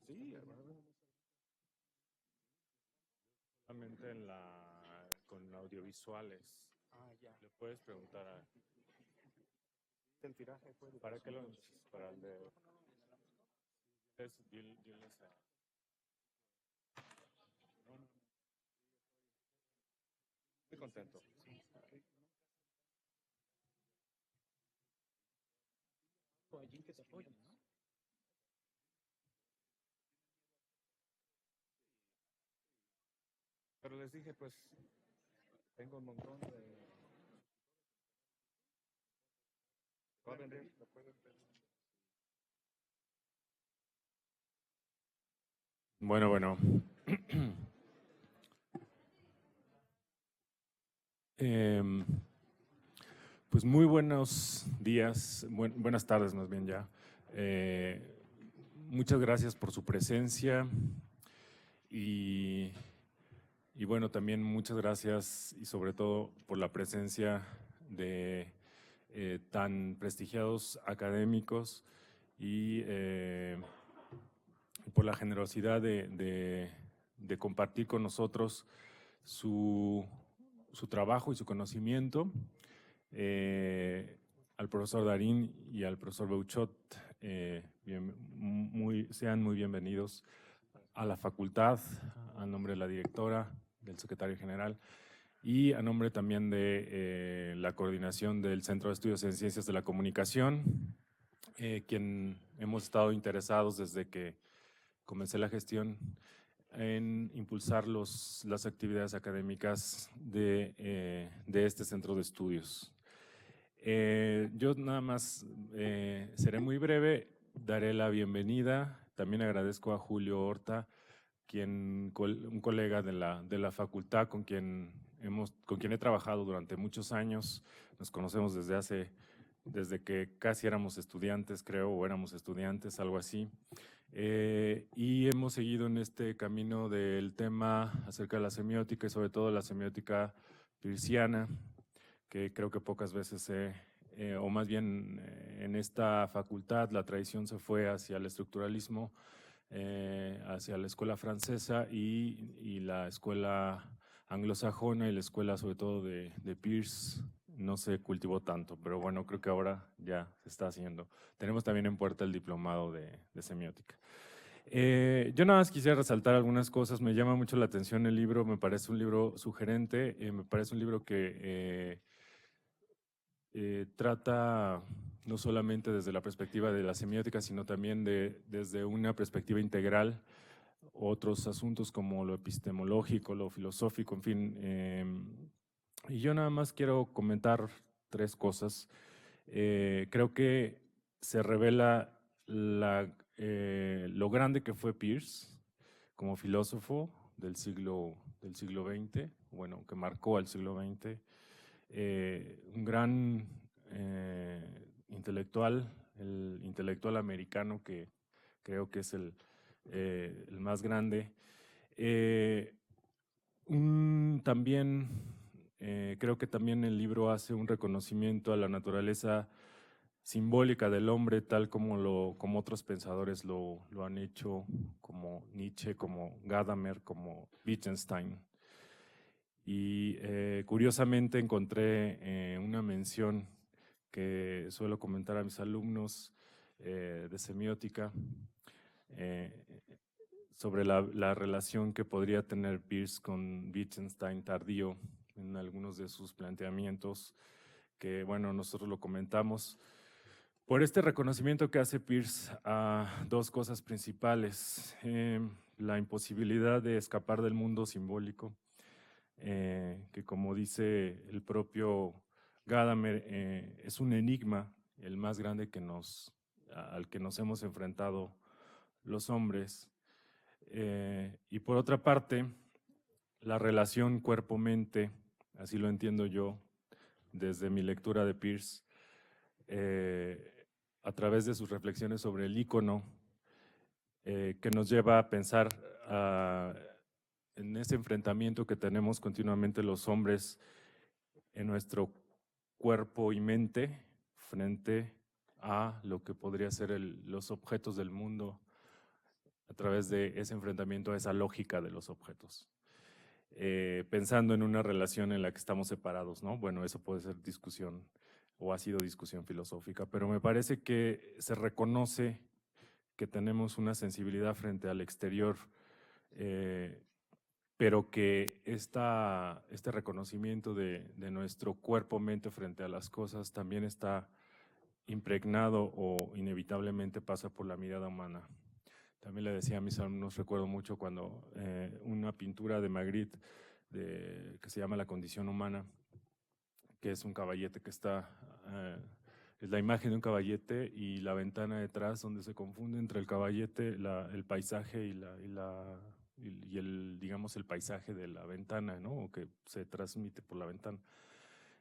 Sí, solamente con audiovisuales. Ah, ya. Le puedes preguntar El tiraje fue de ¿para qué lo 200. necesitas? Para el de... Diles a... Estoy contento. Allí que te apoyan, ¿no? Pero les dije, pues, tengo un montón de... Va a vender, lo pueden vender. Bueno, bueno. Em, pues muy buenos días, buenas tardes más bien ya. Eh, Muchas gracias por su presencia y, y bueno, también muchas gracias y sobre todo por la presencia de tan prestigiados académicos y por la generosidad de compartir con nosotros su, su trabajo y su conocimiento. Al profesor Darín y al profesor Beuchot, sean muy bienvenidos a la facultad, a nombre de la directora, del secretario general y a nombre también de la coordinación del Centro de Estudios en Ciencias de la Comunicación, quien hemos estado interesados desde que comencé la gestión en impulsar las actividades académicas de este centro de estudios. Yo nada más seré muy breve, daré la bienvenida. También agradezco a Julio Horta, un colega de la facultad con quien he trabajado durante muchos años. Nos conocemos desde que casi éramos estudiantes, creo, o éramos estudiantes, algo así. Y hemos seguido en este camino del tema acerca de la semiótica y sobre todo la semiótica peirciana, que creo que pocas veces o más bien en esta facultad la tradición se fue hacia el estructuralismo, hacia la escuela francesa y la escuela anglosajona y la escuela sobre todo de Peirce no se cultivó tanto, pero bueno, creo que ahora ya se está haciendo. Tenemos también en puerta el diplomado de semiótica. Yo nada más quisiera resaltar algunas cosas. Me llama mucho la atención el libro, me parece un libro sugerente, me parece un libro que trata no solamente desde la perspectiva de la semiótica, sino también desde una perspectiva integral otros asuntos como lo epistemológico, lo filosófico, en fin. Y yo nada más quiero comentar tres cosas. Creo que se revela lo grande que fue Peirce como filósofo del siglo XX, bueno, que marcó al siglo XX, un gran intelectual, el intelectual americano que creo que es el más grande. También creo que también el libro hace un reconocimiento a la naturaleza simbólica del hombre, tal como otros pensadores lo han hecho, como Nietzsche, como Gadamer, como Wittgenstein. Y curiosamente encontré una mención que suelo comentar a mis alumnos de semiótica eh, sobre la relación que podría tener Peirce con Wittgenstein tardío en algunos de sus planteamientos, que bueno, nosotros lo comentamos. Por este reconocimiento que hace Peirce a dos cosas principales, la imposibilidad de escapar del mundo simbólico, que como dice el propio Gadamer, es un enigma, el más grande al que nos hemos enfrentado los hombres. Y por otra parte, la relación cuerpo-mente, así lo entiendo yo desde mi lectura de Peirce, a través de sus reflexiones sobre el ícono, que nos lleva a pensar en ese enfrentamiento que tenemos continuamente los hombres en nuestro cuerpo y mente frente a lo que podría ser los objetos del mundo a través de ese enfrentamiento a esa lógica de los objetos. Pensando en una relación en la que estamos separados, ¿no? Bueno, eso puede ser discusión o ha sido discusión filosófica, pero me parece que se reconoce que tenemos una sensibilidad frente al exterior, pero que este reconocimiento de nuestro cuerpo-mente frente a las cosas también está impregnado o inevitablemente pasa por la mirada humana. También le decía a mis alumnos, recuerdo mucho cuando una pintura de Magritte que se llama La condición humana, que es un caballete que está, es la imagen de un caballete y la ventana detrás donde se confunde entre el caballete, el paisaje y el, digamos, el paisaje de la ventana, ¿no? O que se transmite por la ventana.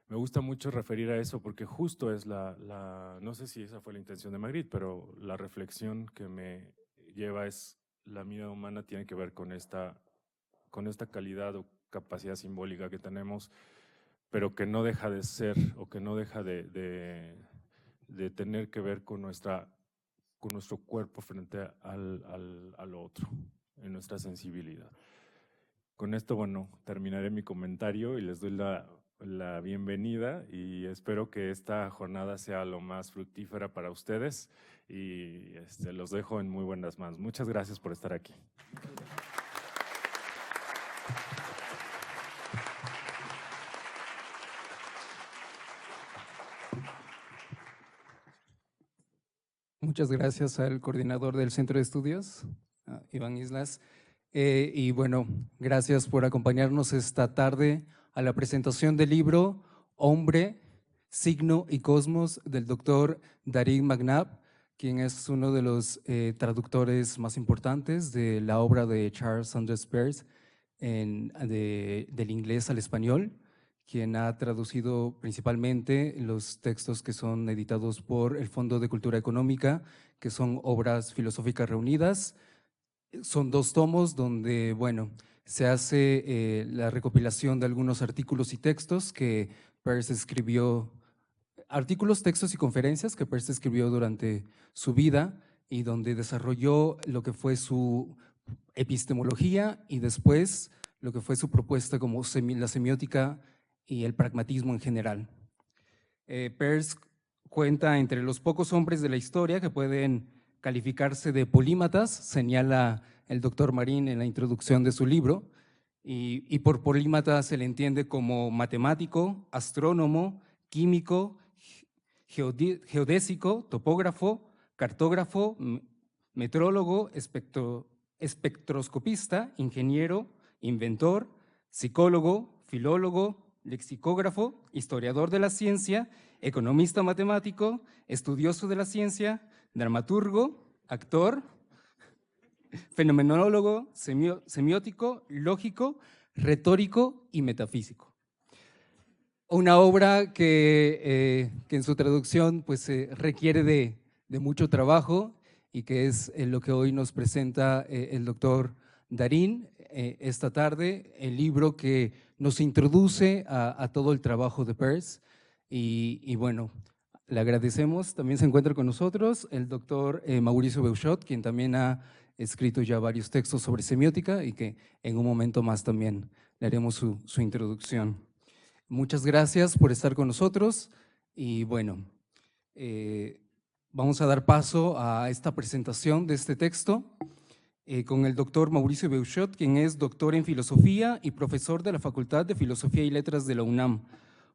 Me gusta mucho referir a eso porque justo es no sé si esa fue la intención de Magritte, pero la reflexión que me lleva es la mirada humana tiene que ver con esta calidad o capacidad simbólica que tenemos, pero que no deja de ser o que no deja de tener que ver con nuestro cuerpo frente al otro, en nuestra sensibilidad. Con esto, bueno, terminaré mi comentario y les doy la bienvenida y espero que esta jornada sea lo más fructífera para ustedes y los dejo en muy buenas manos. Muchas gracias por estar aquí. Muchas gracias al coordinador del Centro de Estudios, Iván Islas. Y bueno, gracias por acompañarnos esta tarde a la presentación del libro Hombre, Signo y Cosmos del doctor Darín Magnab, quien es uno de los traductores más importantes de la obra de Charles Sanders Peirce del inglés al español, quien ha traducido principalmente los textos que son editados por el Fondo de Cultura Económica, que son obras filosóficas reunidas. Son 2 tomos donde, bueno, se hace la recopilación de algunos artículos y textos que Peirce escribió, artículos, textos y conferencias que Peirce escribió durante su vida y donde desarrolló lo que fue su epistemología y después lo que fue su propuesta como la semiótica y el pragmatismo en general. Peirce cuenta entre los pocos hombres de la historia que pueden calificarse de polímatas, señala el doctor Marín en la introducción de su libro, y por polímata se le entiende como matemático, astrónomo, químico, geodésico, topógrafo, cartógrafo, metrólogo, espectroscopista, ingeniero, inventor, psicólogo, filólogo, lexicógrafo, historiador de la ciencia, economista matemático, estudioso de la ciencia, dramaturgo, actor, fenomenólogo, semiótico, lógico, retórico y metafísico. Una obra que en su traducción pues, requiere de mucho trabajo y que es lo que hoy nos presenta el doctor Darín esta tarde, el libro que nos introduce a todo el trabajo de Peirce y bueno, le agradecemos. También se encuentra con nosotros el doctor Mauricio Beuchot, quien también ha escrito ya varios textos sobre semiótica y que en un momento más también le haremos su introducción. Muchas gracias por estar con nosotros y bueno, vamos a dar paso a esta presentación de este texto con el doctor Mauricio Beuchot, quien es doctor en filosofía y profesor de la Facultad de Filosofía y Letras de la UNAM.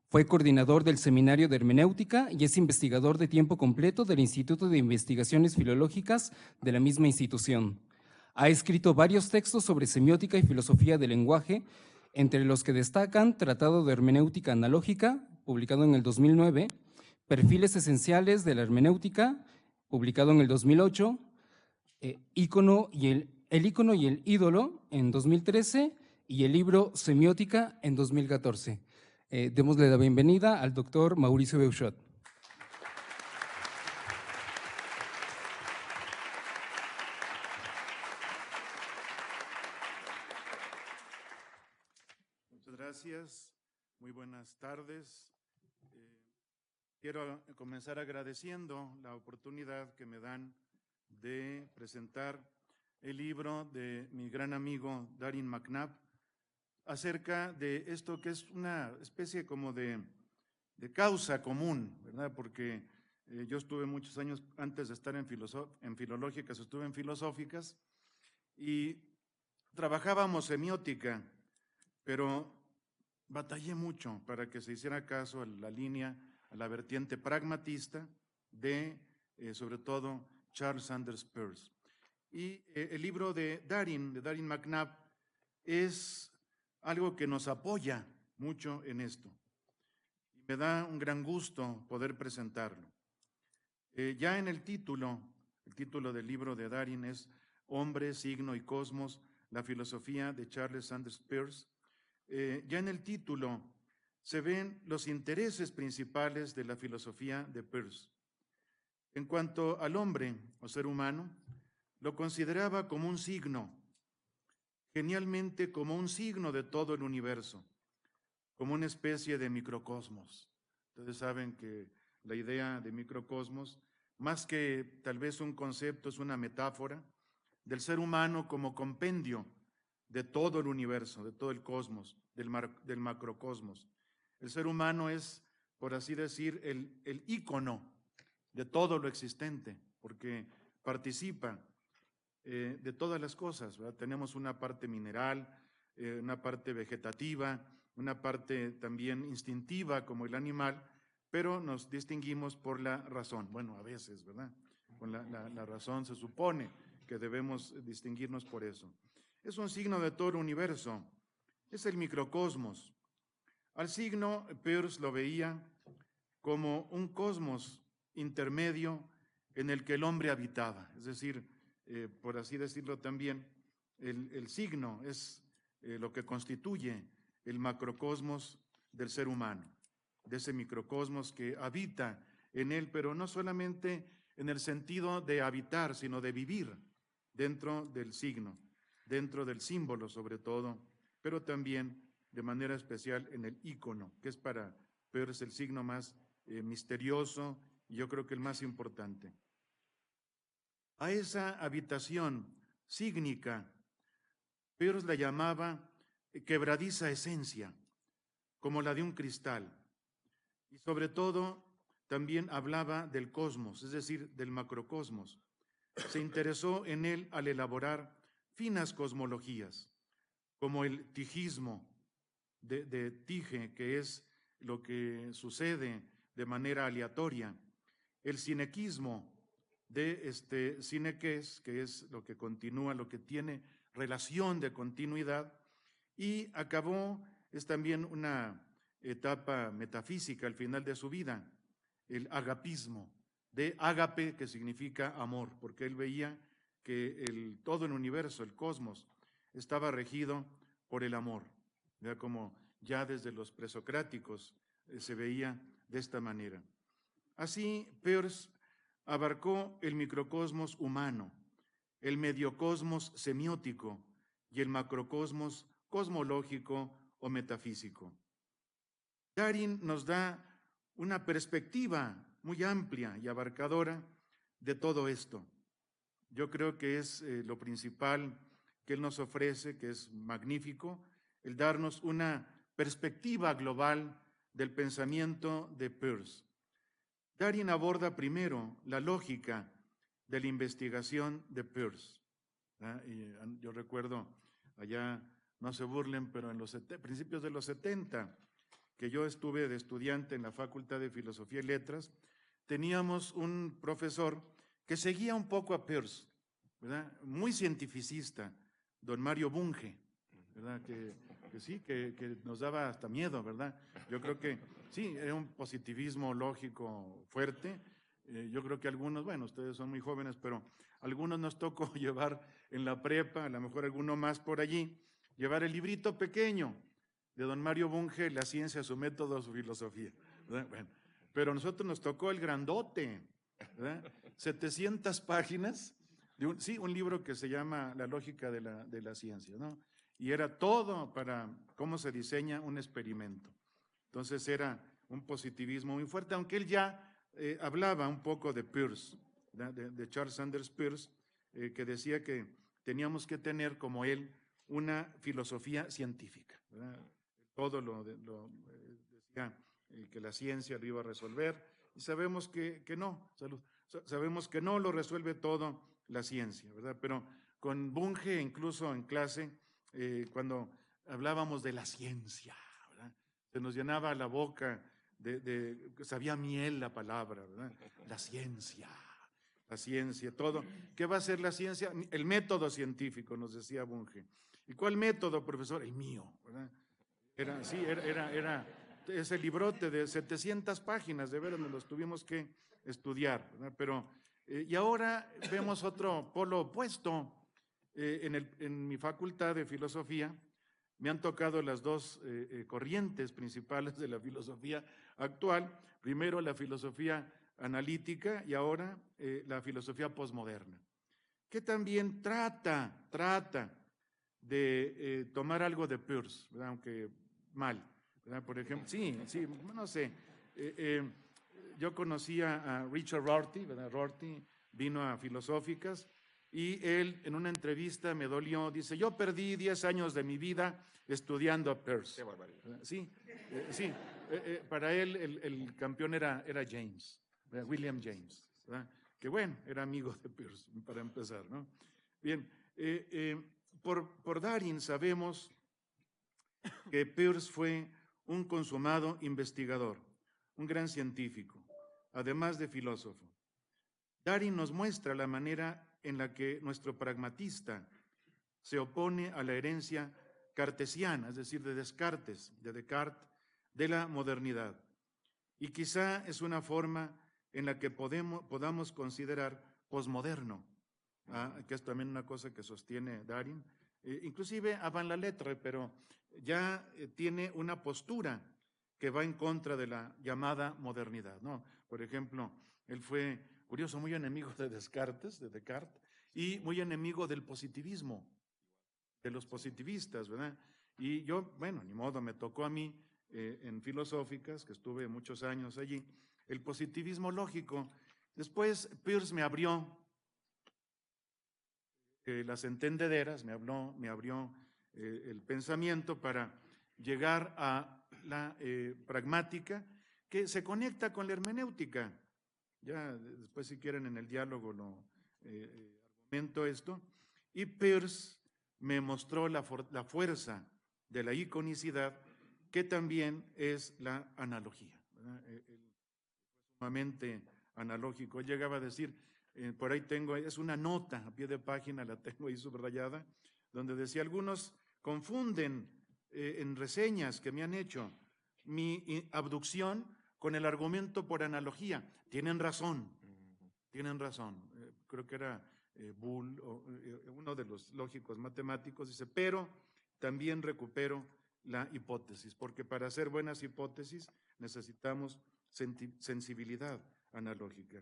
Fue coordinador del Seminario de Hermenéutica y es investigador de tiempo completo del Instituto de Investigaciones Filológicas de la misma institución. Ha escrito varios textos sobre semiótica y filosofía del lenguaje, entre los que destacan Tratado de Hermenéutica Analógica, publicado en el 2009, Perfiles Esenciales de la Hermenéutica, publicado en el 2008, el ícono y el ídolo en 2013 y el libro Semiótica en 2014. Démosle la bienvenida al doctor Mauricio Beuchot. Muchas gracias, muy buenas tardes. Quiero comenzar agradeciendo la oportunidad que me dan de presentar el libro de mi gran amigo Darren McNabb acerca de esto que es una especie como de causa común, ¿verdad? Porque yo estuve muchos años antes de estar en filológicas, estuve en filosóficas y trabajábamos semiótica, pero batallé mucho para que se hiciera caso a la línea, a la vertiente pragmatista de, sobre todo, Charles Sanders Peirce. Y el libro de Darren McNabb, es algo que nos apoya mucho en esto. Y me da un gran gusto poder presentarlo. Ya en el título del libro de Darren es Hombre, Signo y Cosmos, la filosofía de Charles Sanders Peirce. Ya en el título se ven los intereses principales de la filosofía de Peirce. En cuanto al hombre o ser humano, lo consideraba como un signo, genialmente como un signo de todo el universo, como una especie de microcosmos. Ustedes saben que la idea de microcosmos, más que tal vez un concepto, es una metáfora del ser humano como compendio de todo el universo, de todo el cosmos, del macrocosmos. El ser humano es, por así decir, el ícono de todo lo existente, porque participa de todas las cosas, ¿verdad? Tenemos una parte mineral, una parte vegetativa, una parte también instintiva como el animal, pero nos distinguimos por la razón. Bueno, a veces, ¿verdad? Con la razón se supone que debemos distinguirnos por eso. Es un signo de todo el universo, es el microcosmos. Al signo, Peirce lo veía como un cosmos intermedio en el que el hombre habitaba, es decir, por así decirlo también, el signo es lo que constituye el macrocosmos del ser humano, de ese microcosmos que habita en él, pero no solamente en el sentido de habitar, sino de vivir dentro del signo, dentro del símbolo sobre todo, pero también de manera especial en el ícono, que es para Peirce el signo más misterioso y yo creo que el más importante. A esa habitación sígnica, Peirce la llamaba quebradiza esencia, como la de un cristal. Y sobre todo, también hablaba del cosmos, es decir, del macrocosmos. Se interesó en él al elaborar finas cosmologías, como el tijismo de Tige, que es lo que sucede de manera aleatoria, el sinequismo de sineques, que es lo que continúa, lo que tiene relación de continuidad, y acabó, es también una etapa metafísica al final de su vida, el agapismo, de ágape, que significa amor, porque él veía que todo el universo, el cosmos, estaba regido por el amor, ¿verdad? Como ya desde los presocráticos se veía de esta manera. Así, Peirce abarcó el microcosmos humano, el mediocosmos semiótico y el macrocosmos cosmológico o metafísico. Darren nos da una perspectiva muy amplia y abarcadora de todo esto. Yo creo que es lo principal que él nos ofrece, que es magnífico, el darnos una perspectiva global del pensamiento de Peirce. Darren aborda primero la lógica de la investigación de Peirce. Yo recuerdo allá, no se burlen, pero en los principios de los 70, que yo estuve de estudiante en la Facultad de Filosofía y Letras, teníamos un profesor que seguía un poco a Peirce, ¿verdad? Muy cientificista, don Mario Bunge, ¿verdad? Que sí, que nos daba hasta miedo, ¿verdad? Yo creo que sí, era un positivismo lógico fuerte. Yo creo que algunos, bueno, ustedes son muy jóvenes, pero algunos nos tocó llevar en la prepa, a lo mejor alguno más por allí, llevar el librito pequeño de don Mario Bunge, La ciencia, su método, su filosofía, ¿verdad? Bueno, pero a nosotros nos tocó el grandote, ¿verdad? 700 páginas, un libro que se llama La lógica de la ciencia, ¿no? Y era todo para cómo se diseña un experimento. Entonces era un positivismo muy fuerte, aunque él ya hablaba un poco de Peirce, de Charles Sanders Peirce, que decía que teníamos que tener, como él, una filosofía científica, ¿verdad? Todo decía que la ciencia lo iba a resolver, y sabemos que no, sabemos que no lo resuelve todo la ciencia, ¿verdad? Pero con Bunge, incluso en clase, cuando hablábamos de la ciencia, ¿verdad? Se nos llenaba la boca sabía miel la palabra, ¿verdad? La ciencia, todo. ¿Qué va a ser la ciencia? El método científico, nos decía Bunge. ¿Y cuál método, profesor? El mío, ¿verdad? Era ese librote de 700 páginas, de veras, nos los tuvimos que estudiar, ¿verdad? Pero, y ahora vemos otro polo opuesto. En mi facultad de filosofía me han tocado las dos corrientes principales de la filosofía actual. Primero la filosofía analítica y ahora la filosofía posmoderna, que también trata de tomar algo de Peirce, ¿verdad? Aunque mal, ¿verdad? Por ejemplo, sí, no sé. Yo conocía a Richard Rorty, ¿verdad? Rorty vino a Filosóficas y él en una entrevista me dolió, dice, yo perdí 10 años de mi vida estudiando a Peirce. Qué barbaridad. Sí, para él el campeón era James, ¿verdad? William James, ¿verdad? Que bueno, era amigo de Peirce, para empezar, ¿no? Bien, por Darin sabemos que Peirce fue un consumado investigador, un gran científico, además de filósofo. Darin nos muestra la manera en la que nuestro pragmatista se opone a la herencia cartesiana, es decir, de Descartes, de la modernidad. Y quizá es una forma en la que podamos considerar posmoderno, que es también una cosa que sostiene Darin, inclusive avant la lettre, pero ya tiene una postura que va en contra de la llamada modernidad, ¿no? Por ejemplo, él fue, curioso, muy enemigo de Descartes, y muy enemigo del positivismo, de los positivistas, ¿verdad? Y yo, bueno, ni modo, me tocó a mí en Filosóficas, que estuve muchos años allí, el positivismo lógico. Después Peirce me abrió las entendederas, me abrió el pensamiento para llegar a la pragmática, que se conecta con la hermenéutica. Ya después, si quieren, en el diálogo lo argumento esto. Y Peirce me mostró la fuerza de la iconicidad, que también es la analogía, ¿verdad? Sumamente analógico. Él llegaba a decir, por ahí tengo, es una nota a pie de página, la tengo ahí subrayada, donde decía, algunos confunden en reseñas que me han hecho mi abducción con el argumento por analogía. Tienen razón. Creo que era Bull, uno de los lógicos matemáticos, dice, pero también recupero la hipótesis, porque para hacer buenas hipótesis necesitamos sensibilidad analógica.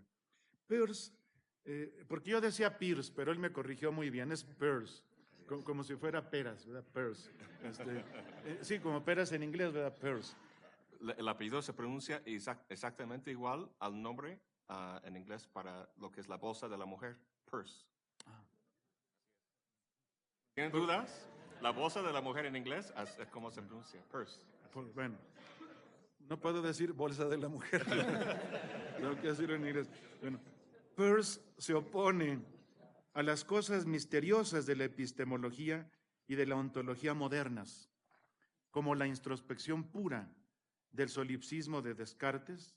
Peirce, porque yo decía Peirce, pero él me corrigió muy bien, es Peirce, como si fuera peras, ¿verdad? Peirce. Sí, como peras en inglés, ¿verdad? Peirce. El apellido se pronuncia exactamente igual al nombre en inglés para lo que es la bolsa de la mujer, purse. ¿Tienen dudas? La bolsa de la mujer en inglés es como se pronuncia, purse. Bueno, no puedo decir bolsa de la mujer, tengo que decirlo en inglés. Bueno, Peirce se opone a las cosas misteriosas de la epistemología y de la ontología modernas, como la introspección pura del solipsismo de Descartes,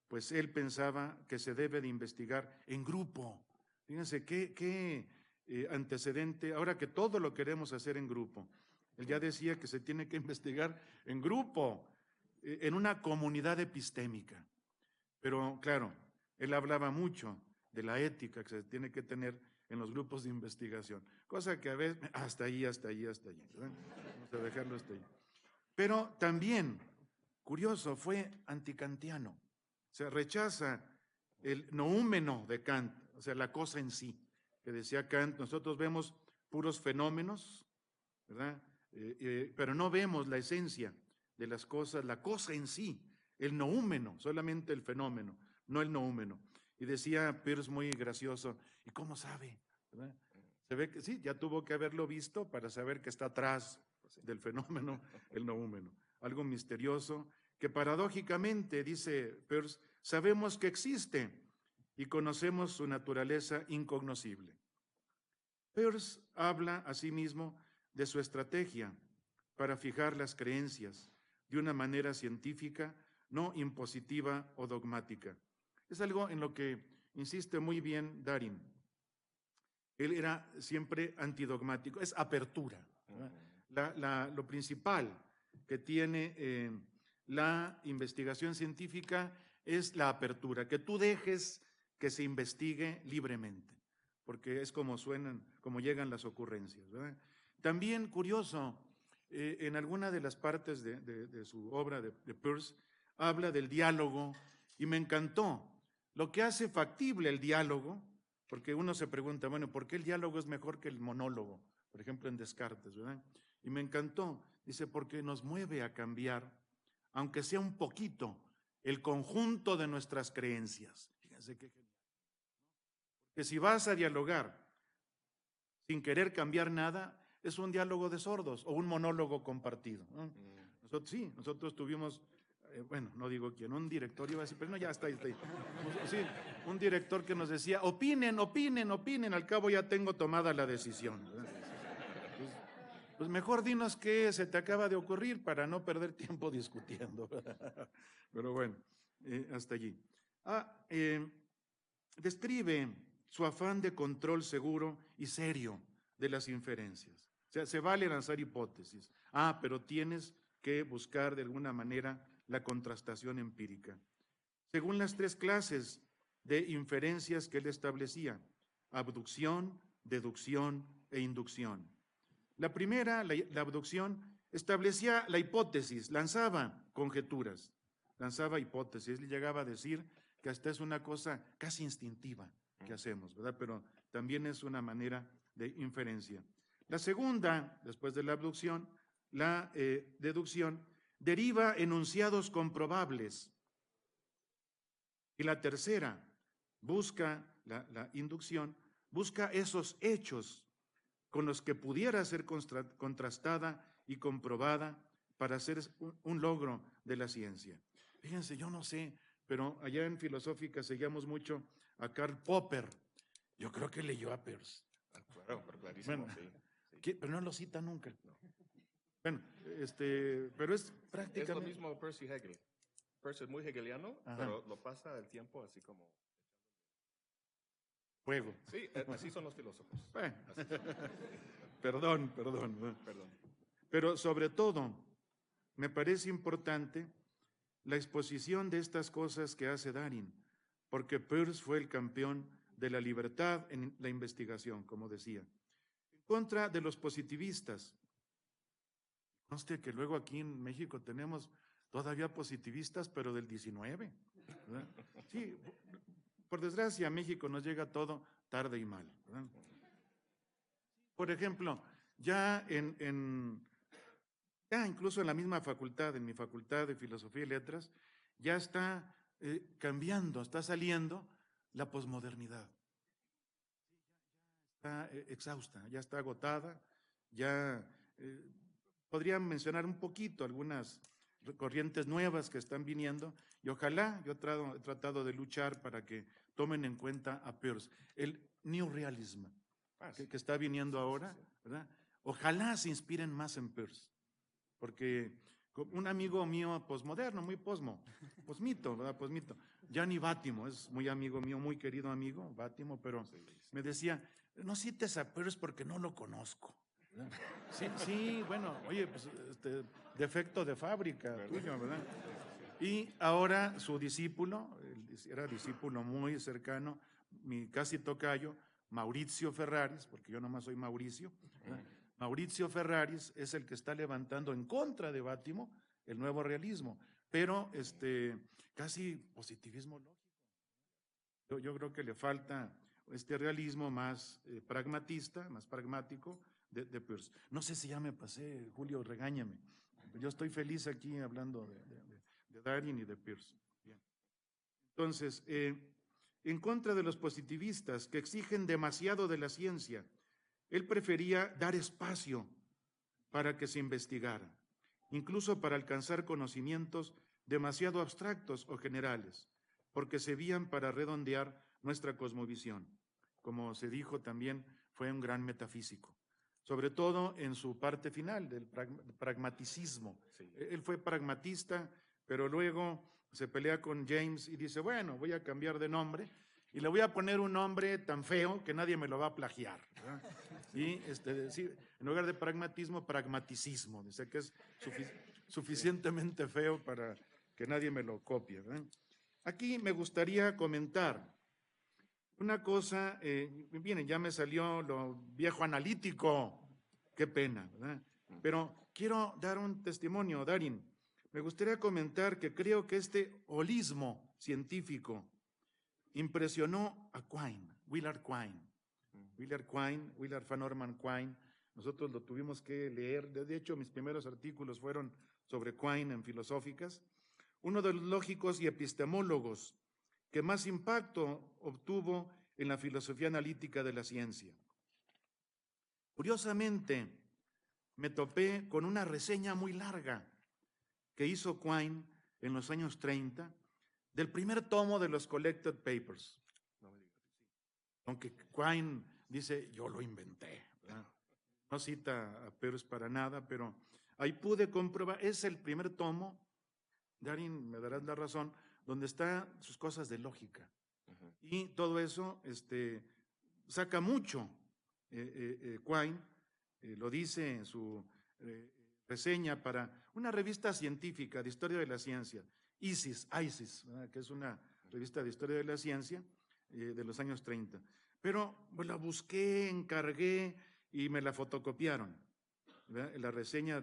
pues él pensaba que se debe de investigar en grupo. Fíjense qué antecedente, ahora que todo lo queremos hacer en grupo. Él ya decía que se tiene que investigar en grupo, en una comunidad epistémica. Pero claro, él hablaba mucho de la ética que se tiene que tener en los grupos de investigación, cosa que a veces, hasta allí, ¿verdad? Vamos a dejarlo hasta allí. Pero también, curioso, fue antikantiano. O sea, rechaza el noúmeno de Kant, o sea, la cosa en sí, que decía Kant, nosotros vemos puros fenómenos, ¿verdad? Pero no vemos la esencia de las cosas, la cosa en sí, el noúmeno, solamente el fenómeno, no el noúmeno. Y decía Peirce muy gracioso, ¿y cómo sabe? ¿Verdad? Se ve que sí, ya tuvo que haberlo visto para saber que está atrás del fenómeno, el noúmeno. Algo misterioso que paradójicamente, dice Peirce, sabemos que existe y conocemos su naturaleza incognoscible. Peirce habla asimismo de su estrategia para fijar las creencias de una manera científica, no impositiva o dogmática. Es algo en lo que insiste muy bien Darin. Él era siempre antidogmático, es apertura. Lo principal que tiene la investigación científica es la apertura, que tú dejes que se investigue libremente, porque es como suenan, como llegan las ocurrencias, ¿verdad? También curioso, en alguna de las partes de su obra de Peirce, habla del diálogo y me encantó lo que hace factible el diálogo, porque uno se pregunta, bueno, ¿por qué el diálogo es mejor que el monólogo? Por ejemplo, en Descartes, ¿verdad? Y me encantó, dice, porque nos mueve a cambiar, aunque sea un poquito, el conjunto de nuestras creencias. Fíjense qué genial. Que si vas a dialogar sin querer cambiar nada, es un diálogo de sordos o un monólogo compartido, ¿no? Nosotros tuvimos, bueno, no digo quién, un director iba a decir, pero no, ya está ahí. Sí, un director que nos decía, opinen, al cabo ya tengo tomada la decisión. Pues mejor dinos qué se te acaba de ocurrir para no perder tiempo discutiendo. Pero bueno, hasta allí. Describe su afán de control seguro y serio de las inferencias. O sea, se vale lanzar hipótesis. Pero tienes que buscar de alguna manera la contrastación empírica. Según las 3 clases de inferencias que él establecía: abducción, deducción e inducción. La primera, la abducción, establecía la hipótesis, lanzaba conjeturas, lanzaba hipótesis. Él llegaba a decir que hasta es una cosa casi instintiva que hacemos, ¿verdad? Pero también es una manera de inferencia. La segunda, después de la abducción, la deducción, deriva enunciados comprobables. Y la tercera, busca, la inducción, busca esos hechos con los que pudiera ser contrastada y comprobada para hacer un logro de la ciencia. Fíjense, yo no sé, pero allá en Filosófica seguíamos mucho a Karl Popper. Yo creo que leyó a Peirce. Claro, pero clarísimo, Bueno, sí. pero no lo cita nunca. No. Bueno, pero es prácticamente… Es lo mismo Peirce y Hegel. Peirce es muy hegeliano, Ajá. pero lo pasa el tiempo así como… Fuego. Sí, así son los filósofos. Bueno. Así son. Perdón. Perdón. Pero sobre todo, me parece importante la exposición de estas cosas que hace Darin, porque Peirce fue el campeón de la libertad en la investigación, como decía. En contra de los positivistas. Conste que luego aquí en México tenemos todavía positivistas, pero del 19. ¿Verdad? Sí, por desgracia a México nos llega todo tarde y mal, ¿verdad? Por ejemplo, ya incluso en la misma facultad, en mi facultad de Filosofía y Letras, ya está cambiando, está saliendo la posmodernidad. Está exhausta, ya está agotada, ya podrían mencionar un poquito algunas corrientes nuevas que están viniendo y ojalá, yo he tratado de luchar para que tomen en cuenta a Peirce, el New Realism que está viniendo ahora, ¿verdad? Ojalá se inspiren más en Peirce, porque un amigo mío posmoderno, muy posmito, ¿verdad? Posmito, Gianni Vattimo, es muy amigo mío, muy querido amigo, Vattimo, pero me decía, no cites a Peirce porque no lo conozco. Sí, bueno, oye, pues defecto de fábrica tuyo, ¿verdad? Y ahora su discípulo, era discípulo muy cercano, mi casi tocayo, Maurizio Ferraris, porque yo nomás soy Mauricio, ¿verdad? Maurizio Ferraris es el que está levantando en contra de Vattimo el nuevo realismo, pero casi positivismo lógico. Yo creo que le falta este realismo más pragmatista, más pragmático de Peirce. No sé si ya me pasé, Julio, regáñame. Yo estoy feliz aquí hablando de Darin y de Peirce. Bien. Entonces, en contra de los positivistas que exigen demasiado de la ciencia Él prefería dar espacio para que se investigara, incluso para alcanzar conocimientos demasiado abstractos o generales, porque servían para redondear nuestra cosmovisión. Como se dijo también, fue un gran metafísico, sobre todo en su parte final del pragmaticismo. Sí. Él fue pragmatista, pero luego se pelea con James y dice, bueno, voy a cambiar de nombre y le voy a poner un nombre tan feo que nadie me lo va a plagiar, ¿verdad? Y sí, en lugar de pragmatismo, pragmaticismo. Dice que es suficientemente feo para que nadie me lo copie, ¿verdad? Aquí me gustaría comentar una cosa, miren, ya me salió lo viejo analítico, qué pena, ¿verdad? Pero quiero dar un testimonio, Darin. Me gustaría comentar que creo que este holismo científico impresionó a Quine, Willard Quine. Willard Van Orman Quine. Nosotros lo tuvimos que leer. De hecho, mis primeros artículos fueron sobre Quine en Filosóficas. Uno de los lógicos y epistemólogos que más impacto obtuvo en la filosofía analítica de la ciencia. Curiosamente, me topé con una reseña muy larga que hizo Quine en los años 30 del primer tomo de los Collected Papers. Aunque Quine dice, yo lo inventé, ¿verdad? No cita a Peirce para nada, pero ahí pude comprobar, es el primer tomo, Darin, me darás la razón, donde están sus cosas de lógica. Y todo eso saca mucho. Quine lo dice en su reseña para una revista científica de historia de la ciencia, ISIS, ¿verdad? Que es una revista de historia de la ciencia de los años 30. Pero pues, la busqué, encargué y me la fotocopiaron, ¿verdad? La reseña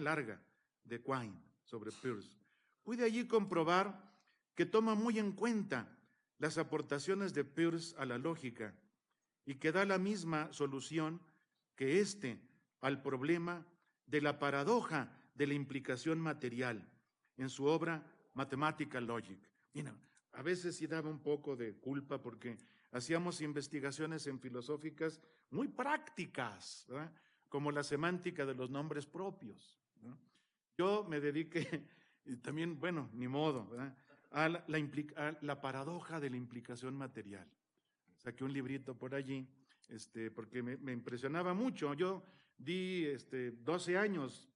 larga de Quine sobre Peirce. Pude allí comprobar que toma muy en cuenta las aportaciones de Peirce a la lógica y que da la misma solución que al problema de la paradoja de la implicación material en su obra Mathematical Logic. Mira, a veces sí daba un poco de culpa porque hacíamos investigaciones en filosóficas muy prácticas, ¿verdad? Como la semántica de los nombres propios, ¿no? Yo me dediqué, y también, bueno, ni modo, ¿verdad? A la paradoja de la implicación material. Saqué un librito por allí, porque me impresionaba mucho. Yo di 12 años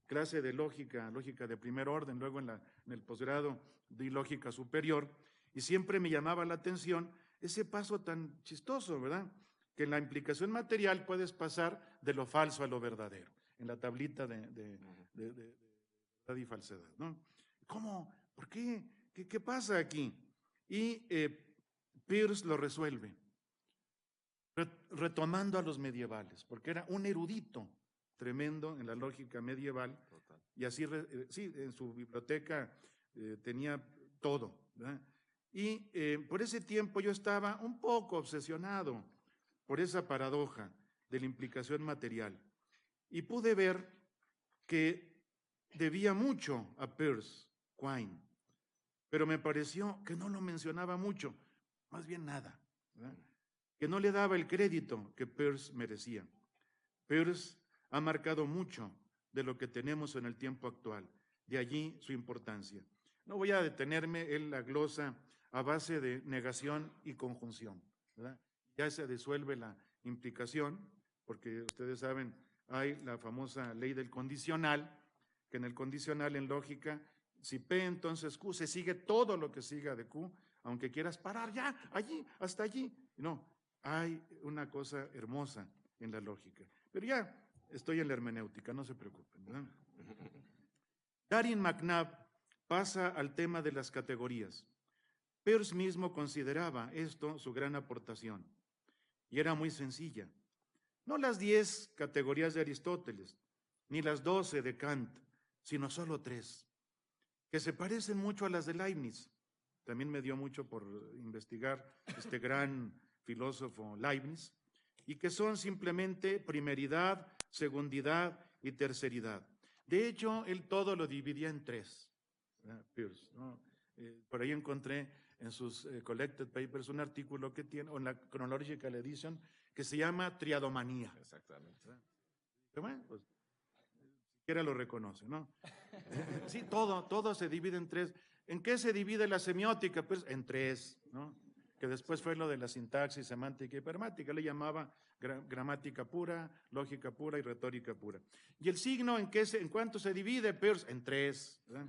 clase de lógica de primer orden, luego en el posgrado di lógica superior, y siempre me llamaba la atención ese paso tan chistoso, ¿verdad? Que en la implicación material puedes pasar de lo falso a lo verdadero, en la tablita de verdad y falsedad, ¿no? ¿Cómo? ¿Por qué? ¿Qué pasa aquí? Y Peirce lo resuelve, retomando a los medievales, porque era un erudito tremendo en la lógica medieval. Total. Y así, sí, en su biblioteca tenía todo, ¿verdad? Y por ese tiempo yo estaba un poco obsesionado por esa paradoja de la implicación material. Y pude ver que debía mucho a Peirce, Quine, pero me pareció que no lo mencionaba mucho, más bien nada, ¿verdad? Que no le daba el crédito que Peirce merecía. Peirce ha marcado mucho de lo que tenemos en el tiempo actual, de allí su importancia. No voy a detenerme en la glosa a base de negación y conjunción, ¿verdad? Ya se disuelve la implicación, porque ustedes saben, hay la famosa ley del condicional, que en el condicional en lógica, si P entonces Q, se sigue todo lo que siga de Q, aunque quieras parar ya, allí, hasta allí. No, hay una cosa hermosa en la lógica. Pero ya estoy en la hermenéutica, no se preocupen, ¿verdad? Darin McNabb pasa al tema de las categorías. Peirce mismo consideraba esto su gran aportación, y era muy sencilla. No las 10 categorías de Aristóteles, ni las 12 de Kant, sino solo 3, que se parecen mucho a las de Leibniz. También me dio mucho por investigar este gran filósofo Leibniz, y que son simplemente primeridad, segundidad y terceridad. De hecho, él todo lo dividía en 3, Peirce, ¿no? Por ahí encontré en sus Collected Papers un artículo que tiene, o en la Chronological Edition, que se llama triadomanía. Exactamente. Pero bueno, pues siquiera lo reconoce, ¿no? Sí, todo se divide en tres. ¿En qué se divide la semiótica? Pues en tres, ¿no? Que después fue lo de la sintaxis, semántica y pragmática. Le llamaba gramática pura, lógica pura y retórica pura. ¿Y el signo en cuánto se divide? Pues en tres, ¿verdad?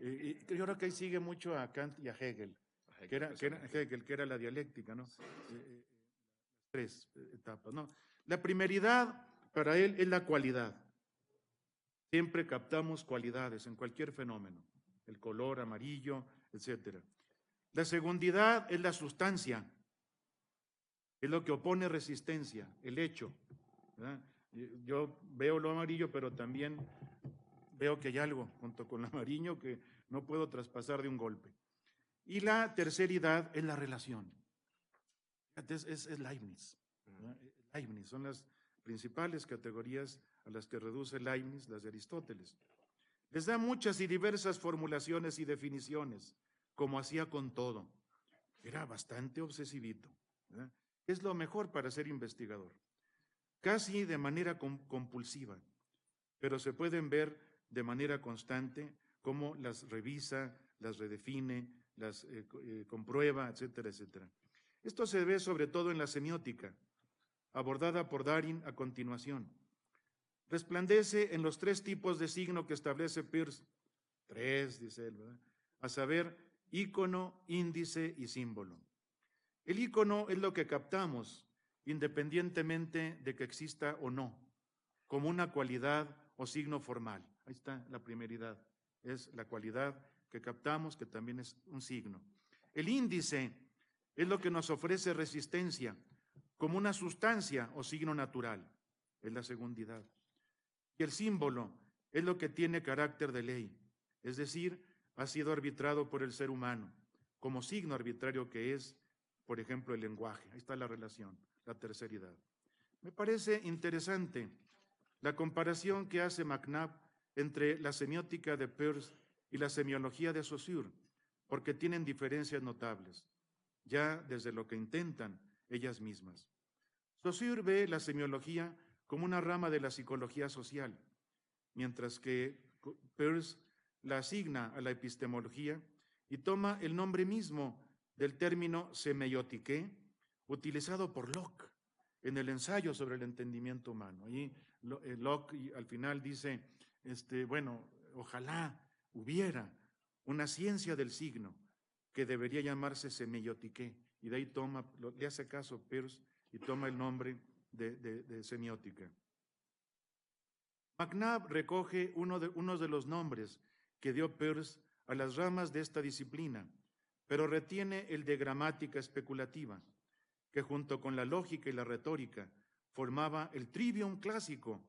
Y yo creo que ahí sigue mucho a Kant y a Hegel, que era la dialéctica, ¿no? Tres etapas, ¿no? La primeridad para él es la cualidad. Siempre captamos cualidades en cualquier fenómeno, el color amarillo, etcétera. La segundidad es la sustancia, es lo que opone resistencia, el hecho, ¿verdad? Yo veo lo amarillo, pero también veo que hay algo junto con lo amarillo que no puedo traspasar de un golpe. Y la terceridad es la relación. Es Leibniz, ¿verdad? Leibniz son las principales categorías a las que reduce Leibniz, las de Aristóteles. Les da muchas y diversas formulaciones y definiciones, como hacía con todo. Era bastante obsesivito, ¿verdad? Es lo mejor para ser investigador. Casi de manera compulsiva, pero se pueden ver de manera constante cómo las revisa, las redefine, las comprueba, etcétera, etcétera. Esto se ve sobre todo en la semiótica, abordada por Darin a continuación. Resplandece en los tres tipos de signo que establece Peirce. Tres, dice él, ¿verdad? A saber, ícono, índice y símbolo. El ícono es lo que captamos, independientemente de que exista o no, como una cualidad o signo formal. Ahí está la primeridad. Es la cualidad que captamos, que también es un signo. El índice es lo que nos ofrece resistencia, como una sustancia o signo natural. Es la segundidad. Y el símbolo es lo que tiene carácter de ley, es decir, ha sido arbitrado por el ser humano, como signo arbitrario que es, por ejemplo, el lenguaje. Ahí está la relación, la terceridad. Me parece interesante la comparación que hace McNabb entre la semiótica de Peirce y la semiología de Saussure, porque tienen diferencias notables, ya desde lo que intentan ellas mismas. Saussure ve la semiología como una rama de la psicología social, mientras que Peirce la asigna a la epistemología y toma el nombre mismo del término semiotique, utilizado por Locke en el ensayo sobre el entendimiento humano. Ahí Locke al final dice, bueno, ojalá hubiera una ciencia del signo que debería llamarse semiotique, y de ahí le hace caso Peirce y toma el nombre de semiótica. McNabb recoge unos de los nombres que dio Peirce a las ramas de esta disciplina, pero retiene el de gramática especulativa, que junto con la lógica y la retórica formaba el trivium clásico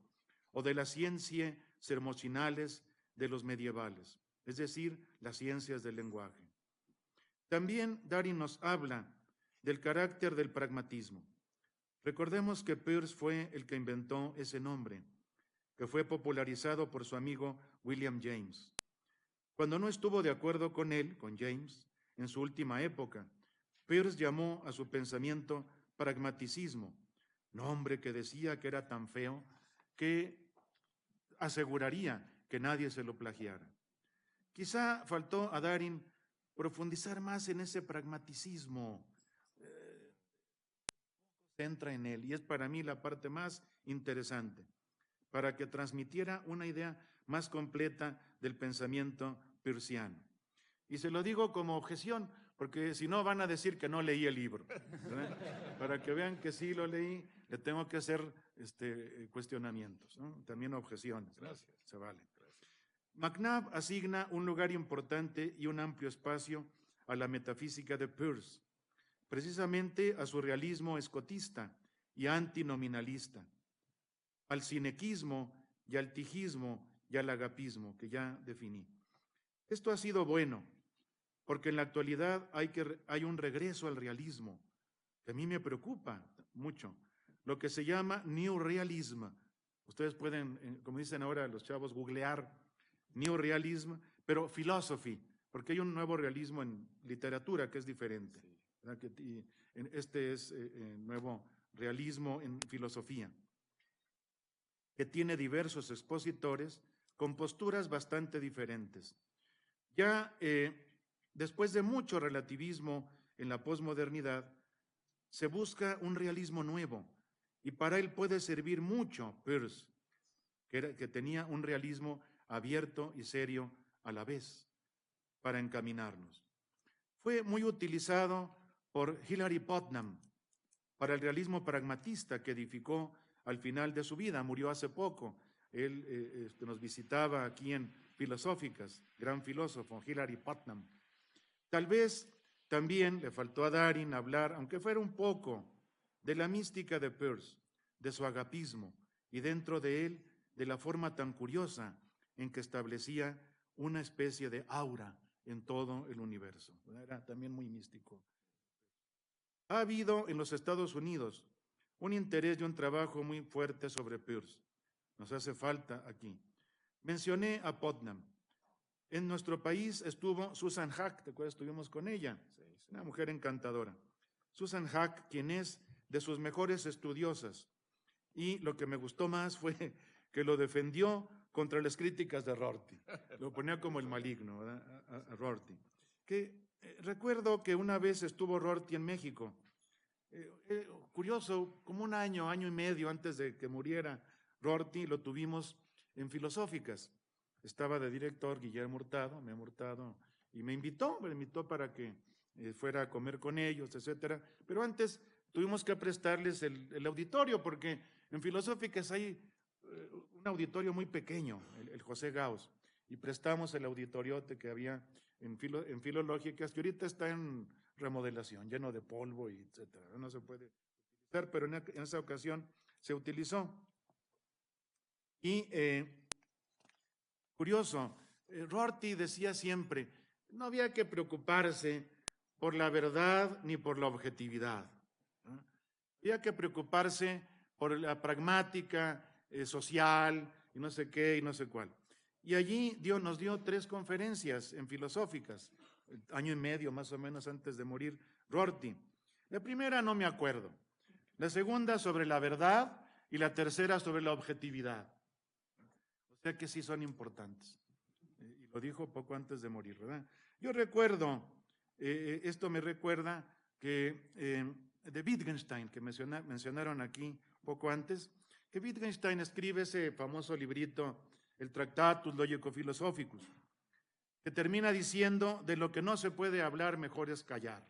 o de las ciencias sermocinales de los medievales, es decir, las ciencias del lenguaje. También Darin nos habla del carácter del pragmatismo. Recordemos que Peirce fue el que inventó ese nombre, que fue popularizado por su amigo William James. Cuando no estuvo de acuerdo con él, con James, en su última época, Peirce llamó a su pensamiento pragmaticismo, nombre que decía que era tan feo que aseguraría que nadie se lo plagiara. Quizá faltó a Darin profundizar más en ese pragmaticismo, se entra en él, y es para mí la parte más interesante, para que transmitiera una idea más completa del pensamiento peirciano. Y se lo digo como objeción, porque si no van a decir que no leí el libro, ¿verdad? Para que vean que sí lo leí, le tengo que hacer cuestionamientos, ¿no? También objeciones. Gracias. Se vale. McNabb asigna un lugar importante y un amplio espacio a la metafísica de Peirce, precisamente a su realismo escotista y antinominalista, al sinequismo y al tijismo y al agapismo, que ya definí. Esto ha sido bueno, porque en la actualidad hay un regreso al realismo, que a mí me preocupa mucho, lo que se llama New Realism. Ustedes pueden, como dicen ahora los chavos, googlear New Realism, pero philosophy, porque hay un nuevo realismo en literatura que es diferente. Sí. Y este es nuevo realismo en filosofía, que tiene diversos expositores con posturas bastante diferentes. Ya después de mucho relativismo en la posmodernidad, se busca un realismo nuevo, y para él puede servir mucho Peirce, que tenía un realismo abierto y serio a la vez, para encaminarnos. Fue muy utilizado por Hilary Putnam para el realismo pragmatista que edificó al final de su vida, murió hace poco. Él nos visitaba aquí en Filosóficas, gran filósofo, Hilary Putnam. Tal vez también le faltó a Darin hablar, aunque fuera un poco, de la mística de Peirce, de su agapismo, y dentro de él, de la forma tan curiosa en que establecía una especie de aura en todo el universo. Era también muy místico. Ha habido en los Estados Unidos un interés y un trabajo muy fuerte sobre Peirce. Nos hace falta aquí. Mencioné a Putnam. En nuestro país estuvo Susan Hack, ¿te acuerdas? Estuvimos con ella, una mujer encantadora. Susan Hack, quien es de sus mejores estudiosas, y lo que me gustó más fue que lo defendió contra las críticas de Rorty. Lo ponía como el maligno, ¿verdad? A Rorty. Recuerdo que una vez estuvo Rorty en México. Curioso, como un año y medio antes de que muriera Rorty, lo tuvimos en Filosóficas. Estaba de director Guillermo Hurtado, y me invitó para que fuera a comer con ellos, etcétera. Pero antes tuvimos que prestarles el auditorio, porque en Filosóficas hay un auditorio muy pequeño, el José Gauss, y prestamos el auditoriote que había en Filológicas, que ahorita está en remodelación, lleno de polvo, y etcétera. No se puede utilizar, pero en esa ocasión se utilizó. Y curioso, Rorty decía siempre, no había que preocuparse por la verdad ni por la objetividad, ¿no? Había que preocuparse por la pragmática social y no sé qué y no sé cuál. Y allí nos dio 3 conferencias en Filosóficas, año y medio más o menos antes de morir Rorty. La primera no me acuerdo, la segunda sobre la verdad y la tercera sobre la objetividad. O sea que sí son importantes. Y lo dijo poco antes de morir, ¿verdad? Yo recuerdo, esto me recuerda que de Wittgenstein, que mencionaron aquí poco antes, que Wittgenstein escribe ese famoso librito, el Tractatus Logico-Philosophicus, que termina diciendo, de lo que no se puede hablar, mejor es callar,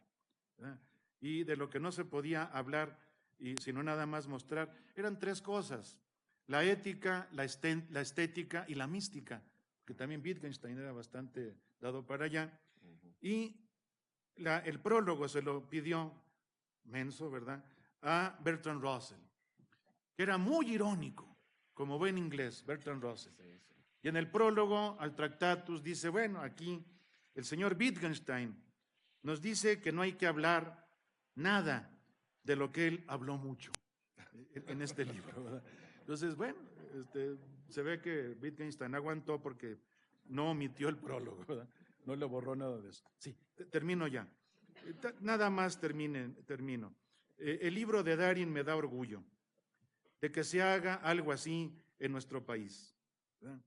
¿verdad? Y de lo que no se podía hablar, sino nada más mostrar, eran 3 cosas: la ética, la estética y la mística, que también Wittgenstein era bastante dado para allá. Y el prólogo se lo pidió, menso, ¿verdad?, a Bertrand Russell, que era muy irónico, como buen inglés, Bertrand Russell. Y en el prólogo al Tractatus dice, bueno, aquí el señor Wittgenstein nos dice que no hay que hablar nada de lo que él habló mucho en este libro, ¿verdad? Entonces, bueno, se ve que Wittgenstein aguantó porque no omitió el prólogo, ¿verdad? No le borró nada de eso. Sí, termino ya. Nada más termino. El libro de Darin me da orgullo de que se haga algo así en nuestro país, ¿verdad?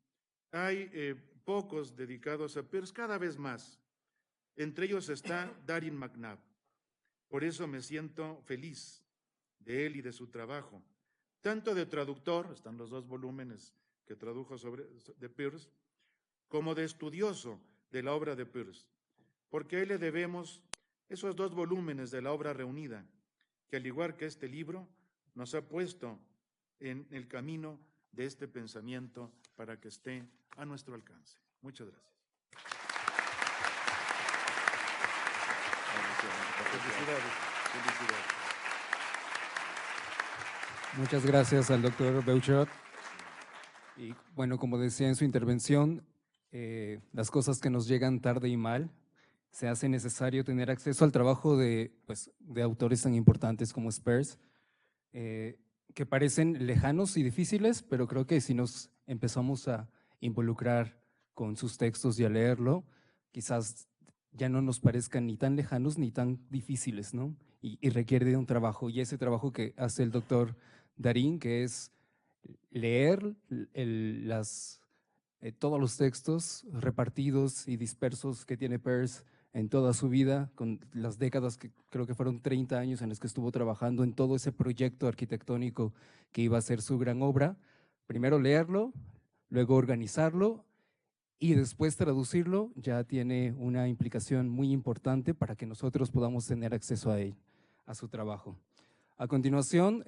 Hay pocos dedicados a Peirce, cada vez más. Entre ellos está Darin McNabb. Por eso me siento feliz de él y de su trabajo, tanto de traductor, están los 2 volúmenes que tradujo de Peirce, como de estudioso de la obra de Peirce, porque a él le debemos esos 2 volúmenes de la obra reunida, que al igual que este libro, nos ha puesto en el camino de este pensamiento para que esté a nuestro alcance. Muchas gracias. Felicidades. Muchas gracias al doctor Beuchat. Y bueno, como decía en su intervención, las cosas que nos llegan tarde y mal, se hace necesario tener acceso al trabajo de autores tan importantes como Peirce, que parecen lejanos y difíciles, pero creo que si nos empezamos a involucrar con sus textos y a leerlo, quizás ya no nos parezcan ni tan lejanos ni tan difíciles, ¿no? Y requiere de un trabajo, y ese trabajo que hace el doctor Darín, que es leer todos los textos repartidos y dispersos que tiene Peirce en toda su vida, con las décadas que creo que fueron 30 años en las que estuvo trabajando en todo ese proyecto arquitectónico que iba a ser su gran obra. Primero leerlo, luego organizarlo y después traducirlo, ya tiene una implicación muy importante para que nosotros podamos tener acceso a él, a su trabajo. A continuación,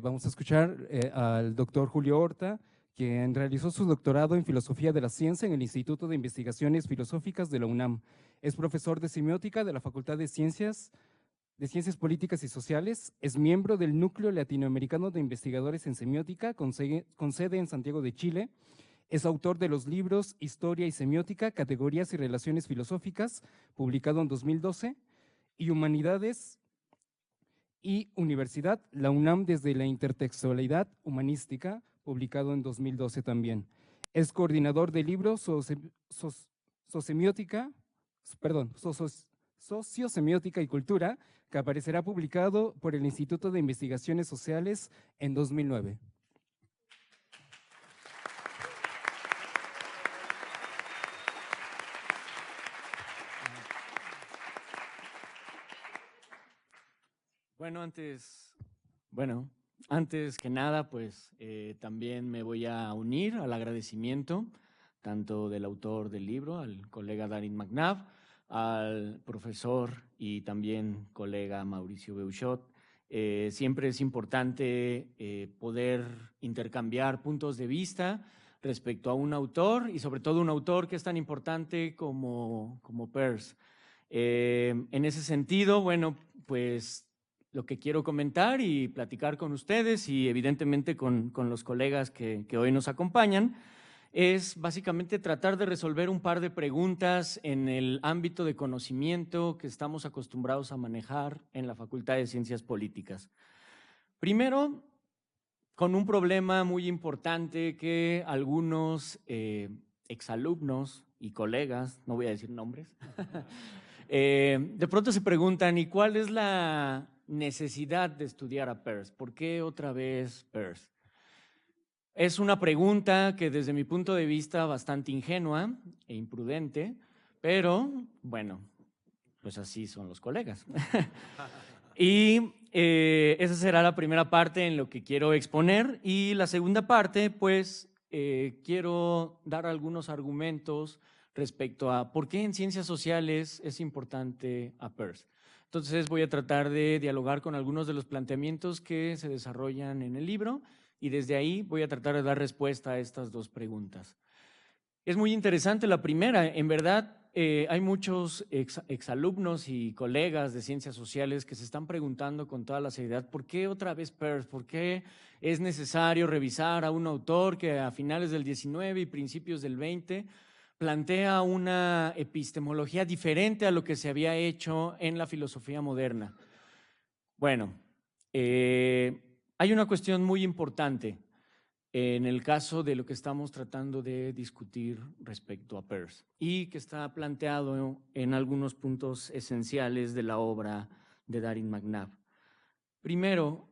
vamos a escuchar al doctor Julio Horta, quien realizó su doctorado en Filosofía de la Ciencia en el Instituto de Investigaciones Filosóficas de la UNAM. Es profesor de Semiótica de la Facultad de Ciencias Políticas y Sociales, es miembro del Núcleo Latinoamericano de Investigadores en Semiótica, con sede en Santiago de Chile. Es autor de los libros Historia y Semiótica, Categorías y Relaciones Filosóficas, publicado en 2012, y Humanidades y Universidad, la UNAM desde la intertextualidad humanística, publicado en 2012 también. Es coordinador del libro Sociosemiótica y Cultura, que aparecerá publicado por el Instituto de Investigaciones Sociales en 2009. Antes que nada, pues también me voy a unir al agradecimiento tanto del autor del libro, al colega Darin McNabb, al profesor y también colega Mauricio Beuchot. Siempre es importante poder intercambiar puntos de vista respecto a un autor y sobre todo un autor que es tan importante como Peirce. En ese sentido, bueno, pues lo que quiero comentar y platicar con ustedes y evidentemente con los colegas que hoy nos acompañan es básicamente tratar de resolver un par de preguntas en el ámbito de conocimiento que estamos acostumbrados a manejar en la Facultad de Ciencias Políticas. Primero, con un problema muy importante que algunos exalumnos y colegas, no voy a decir nombres, de pronto se preguntan, ¿y cuál es la necesidad de estudiar a Peirce? ¿Por qué otra vez Peirce? Es una pregunta que desde mi punto de vista bastante ingenua e imprudente, pero bueno, pues así son los colegas. Y esa será la primera parte en lo que quiero exponer y la segunda parte, pues quiero dar algunos argumentos respecto a por qué en ciencias sociales es importante a Peirce. Entonces voy a tratar de dialogar con algunos de los planteamientos que se desarrollan en el libro y desde ahí voy a tratar de dar respuesta a estas dos preguntas. Es muy interesante la primera, en verdad hay muchos exalumnos y colegas de ciencias sociales que se están preguntando con toda la seriedad, ¿por qué otra vez Peirce? ¿Por qué es necesario revisar a un autor que a finales del 19 y principios del 20 plantea una epistemología diferente a lo que se había hecho en la filosofía moderna? Bueno, hay una cuestión muy importante en el caso de lo que estamos tratando de discutir respecto a Peirce y que está planteado en algunos puntos esenciales de la obra de Darin McNabb. Primero,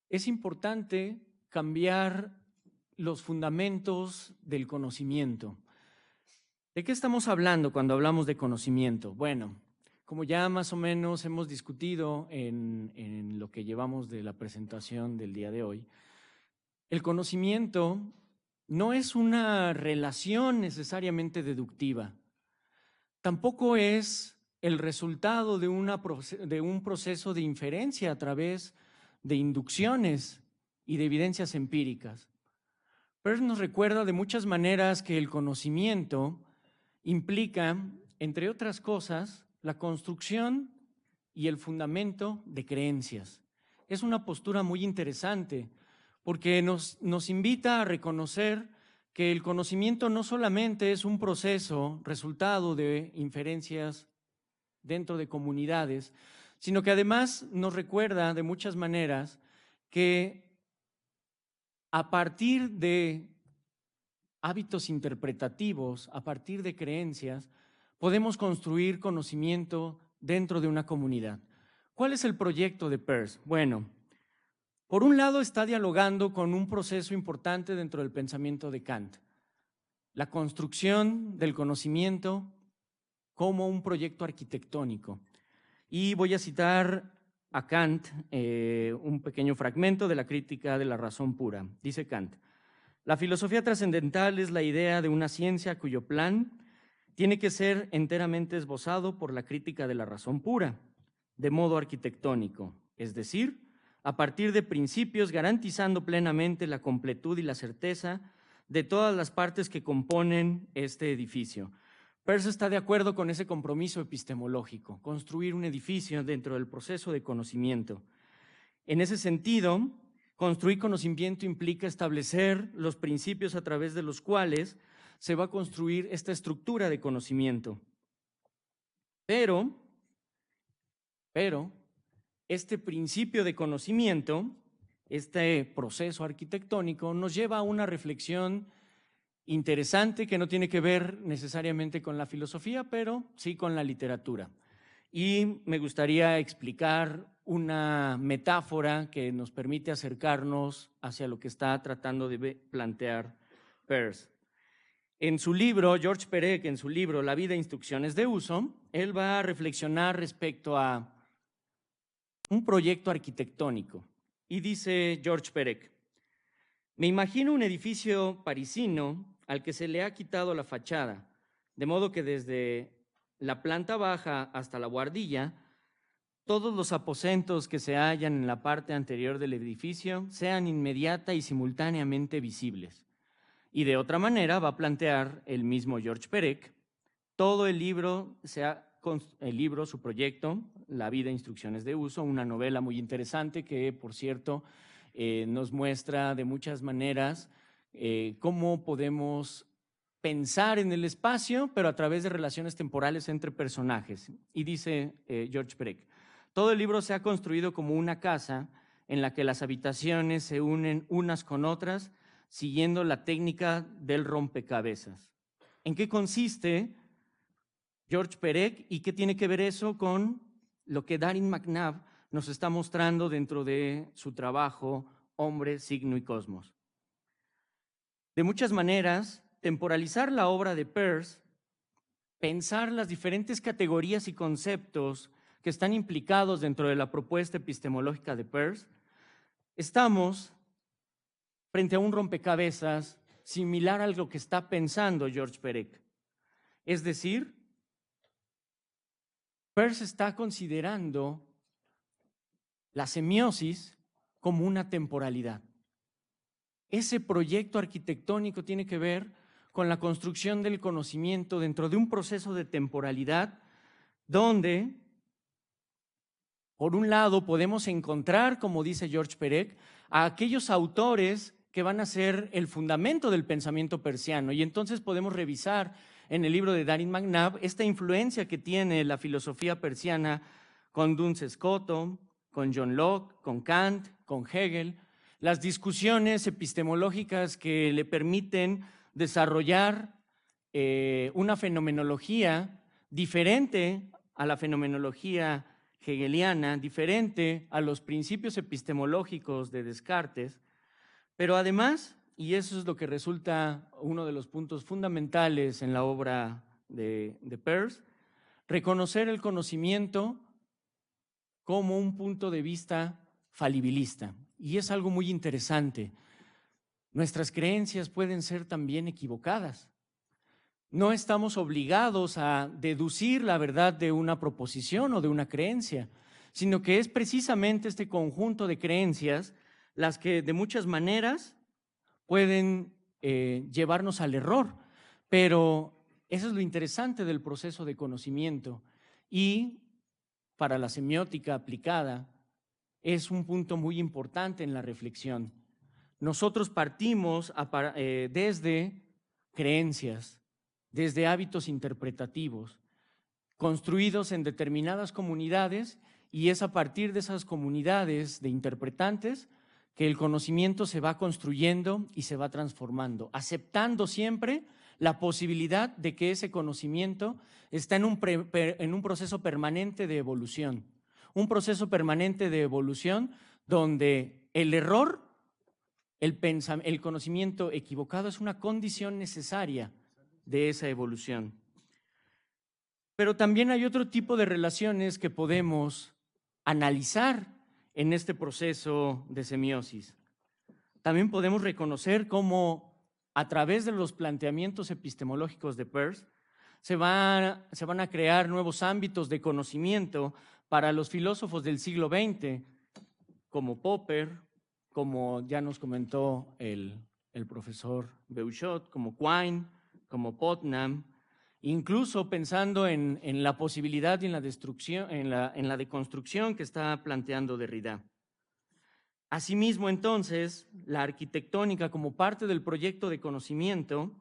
es importante cambiar los fundamentos del conocimiento. ¿De qué estamos hablando cuando hablamos de conocimiento? Bueno, como ya más o menos hemos discutido en lo que llevamos de la presentación del día de hoy, el conocimiento no es una relación necesariamente deductiva, tampoco es el resultado de un proceso de inferencia a través de inducciones y de evidencias empíricas. Peirce nos recuerda de muchas maneras que el conocimiento implica, entre otras cosas, la construcción y el fundamento de creencias. Es una postura muy interesante porque nos invita a reconocer que el conocimiento no solamente es un proceso resultado de inferencias dentro de comunidades, sino que además nos recuerda de muchas maneras que a partir de hábitos interpretativos, a partir de creencias, podemos construir conocimiento dentro de una comunidad. ¿Cuál es el proyecto de Peirce? Bueno, por un lado está dialogando con un proceso importante dentro del pensamiento de Kant, la construcción del conocimiento como un proyecto arquitectónico. Y voy a citar a Kant un pequeño fragmento de la crítica de la razón pura. Dice Kant: la filosofía trascendental es la idea de una ciencia cuyo plan tiene que ser enteramente esbozado por la crítica de la razón pura, de modo arquitectónico, es decir, a partir de principios garantizando plenamente la completud y la certeza de todas las partes que componen este edificio. Peirce está de acuerdo con ese compromiso epistemológico, construir un edificio dentro del proceso de conocimiento. En ese sentido, construir conocimiento implica establecer los principios a través de los cuales se va a construir esta estructura de conocimiento. Pero este principio de conocimiento, este proceso arquitectónico, nos lleva a una reflexión interesante que no tiene que ver necesariamente con la filosofía, pero sí con la literatura. Y me gustaría explicar una metáfora que nos permite acercarnos hacia lo que está tratando de plantear Peirce. En su libro, George Perec, en su libro La vida e instrucciones de uso, él va a reflexionar respecto a un proyecto arquitectónico. Y dice George Perec: me imagino un edificio parisino al que se le ha quitado la fachada, de modo que desde la planta baja hasta la buhardilla, todos los aposentos que se hallan en la parte anterior del edificio sean inmediata y simultáneamente visibles. Y de otra manera va a plantear el mismo George Perec todo el libro, su proyecto, La vida e instrucciones de uso, una novela muy interesante que, por cierto, nos muestra de muchas maneras cómo podemos pensar en el espacio, pero a través de relaciones temporales entre personajes. Y dice George Perec: todo el libro se ha construido como una casa en la que las habitaciones se unen unas con otras, siguiendo la técnica del rompecabezas. ¿En qué consiste George Perec y qué tiene que ver eso con lo que Darin McNabb nos está mostrando dentro de su trabajo Hombre, Signo y Cosmos? De muchas maneras, temporalizar la obra de Peirce, pensar las diferentes categorías y conceptos que están implicados dentro de la propuesta epistemológica de Peirce, estamos frente a un rompecabezas similar a lo que está pensando George Perec. Es decir, Peirce está considerando la semiosis como una temporalidad. Ese proyecto arquitectónico tiene que ver con la construcción del conocimiento dentro de un proceso de temporalidad donde, por un lado, podemos encontrar, como dice George Perec, a aquellos autores que van a ser el fundamento del pensamiento peirciano. Y entonces podemos revisar en el libro de Darin McNabb esta influencia que tiene la filosofía peirciana con Duns Scoto, con John Locke, con Kant, con Hegel, las discusiones epistemológicas que le permiten desarrollar una fenomenología diferente a la fenomenología hegeliana, diferente a los principios epistemológicos de Descartes, pero además, y eso es lo que resulta uno de los puntos fundamentales en la obra de Peirce, reconocer el conocimiento como un punto de vista falibilista. Y es algo muy interesante. Nuestras creencias pueden ser también equivocadas. No estamos obligados a deducir la verdad de una proposición o de una creencia, sino que es precisamente este conjunto de creencias las que de muchas maneras pueden llevarnos al error. Pero eso es lo interesante del proceso de conocimiento y para la semiótica aplicada es un punto muy importante en la reflexión. Nosotros partimos desde creencias, desde hábitos interpretativos, construidos en determinadas comunidades, y es a partir de esas comunidades de interpretantes que el conocimiento se va construyendo y se va transformando, aceptando siempre la posibilidad de que ese conocimiento está en un proceso permanente de evolución. Un proceso permanente de evolución donde el error, el conocimiento equivocado es una condición necesaria de esa evolución. Pero también hay otro tipo de relaciones que podemos analizar en este proceso de semiosis. También podemos reconocer cómo a través de los planteamientos epistemológicos de Peirce se van a crear nuevos ámbitos de conocimiento para los filósofos del siglo XX, como Popper, como ya nos comentó el profesor Beuchot, como Quine, como Putnam, incluso pensando en la posibilidad y en la destrucción, en la deconstrucción que está planteando Derrida. Asimismo, entonces, la arquitectónica como parte del proyecto de conocimiento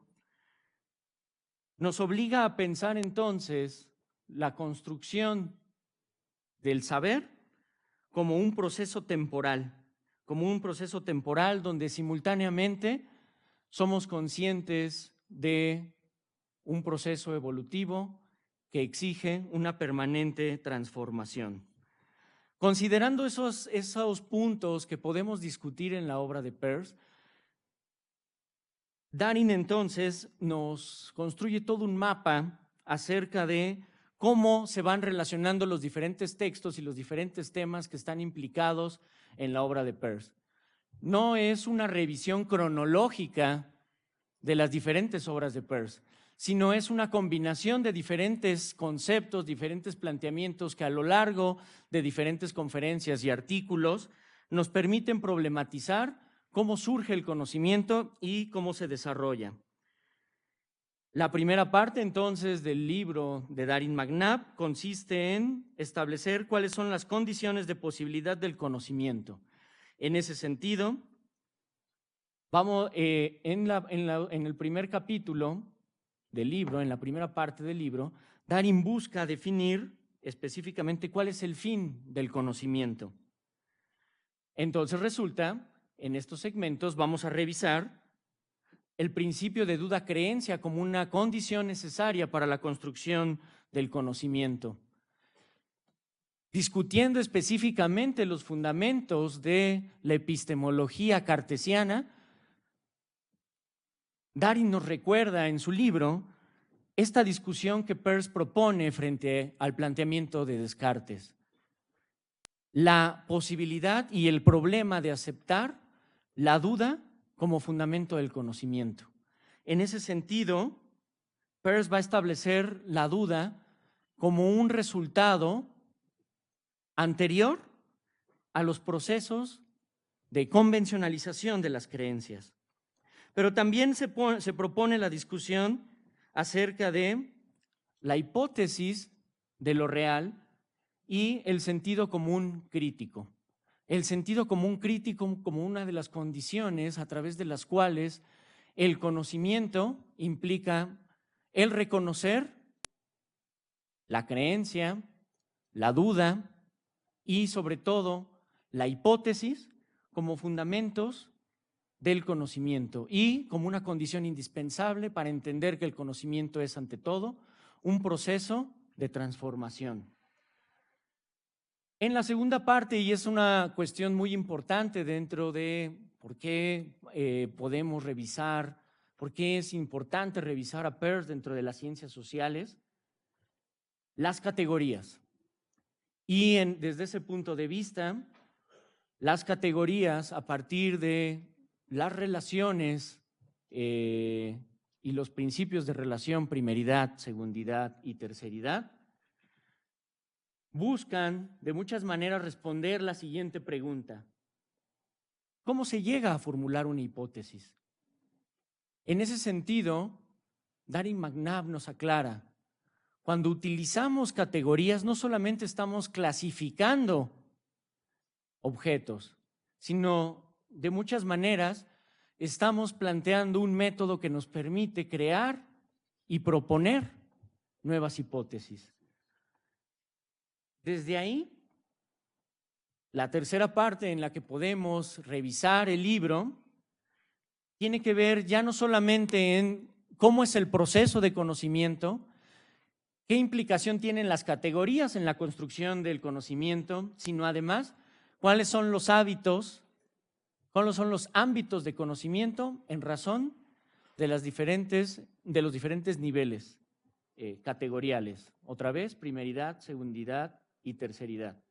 nos obliga a pensar entonces la construcción del saber como un proceso temporal donde simultáneamente somos conscientes de un proceso evolutivo que exige una permanente transformación. Considerando esos puntos que podemos discutir en la obra de Peirce, Darin entonces nos construye todo un mapa acerca de cómo se van relacionando los diferentes textos y los diferentes temas que están implicados en la obra de Peirce. No es una revisión cronológica de las diferentes obras de Peirce, sino es una combinación de diferentes conceptos, diferentes planteamientos que a lo largo de diferentes conferencias y artículos nos permiten problematizar cómo surge el conocimiento y cómo se desarrolla. La primera parte, entonces, del libro de Darin McNabb consiste en establecer cuáles son las condiciones de posibilidad del conocimiento. En ese sentido, vamos en el primer capítulo del libro, en la primera parte del libro, Darin busca definir específicamente cuál es el fin del conocimiento. Entonces resulta, en estos segmentos vamos a revisar el principio de duda-creencia como una condición necesaria para la construcción del conocimiento, discutiendo específicamente los fundamentos de la epistemología cartesiana. Darin nos recuerda en su libro esta discusión que Peirce propone frente al planteamiento de Descartes. La posibilidad y el problema de aceptar la duda como fundamento del conocimiento. En ese sentido, Peirce va a establecer la duda como un resultado anterior a los procesos de convencionalización de las creencias. Pero también se propone la discusión acerca de la hipótesis de lo real y el sentido común crítico. El sentido común crítico como una de las condiciones a través de las cuales el conocimiento implica el reconocer la creencia, la duda y sobre todo la hipótesis como fundamentos del conocimiento y como una condición indispensable para entender que el conocimiento es ante todo un proceso de transformación. En la segunda parte, y es una cuestión muy importante dentro de por qué podemos revisar, por qué es importante revisar a Peirce dentro de las ciencias sociales, las categorías. Y desde ese punto de vista, las categorías a partir de las relaciones y los principios de relación, primeridad, segundidad y terceridad, buscan de muchas maneras responder la siguiente pregunta: ¿cómo se llega a formular una hipótesis? En ese sentido, Darin McNabb nos aclara, cuando utilizamos categorías no solamente estamos clasificando objetos, sino de muchas maneras estamos planteando un método que nos permite crear y proponer nuevas hipótesis. Desde ahí, la tercera parte en la que podemos revisar el libro tiene que ver ya no solamente en cómo es el proceso de conocimiento, qué implicación tienen las categorías en la construcción del conocimiento, sino además cuáles son los hábitos, cuáles son los ámbitos de conocimiento en razón de los diferentes niveles categoriales. Otra vez, primeridad, segundidad y terceridad.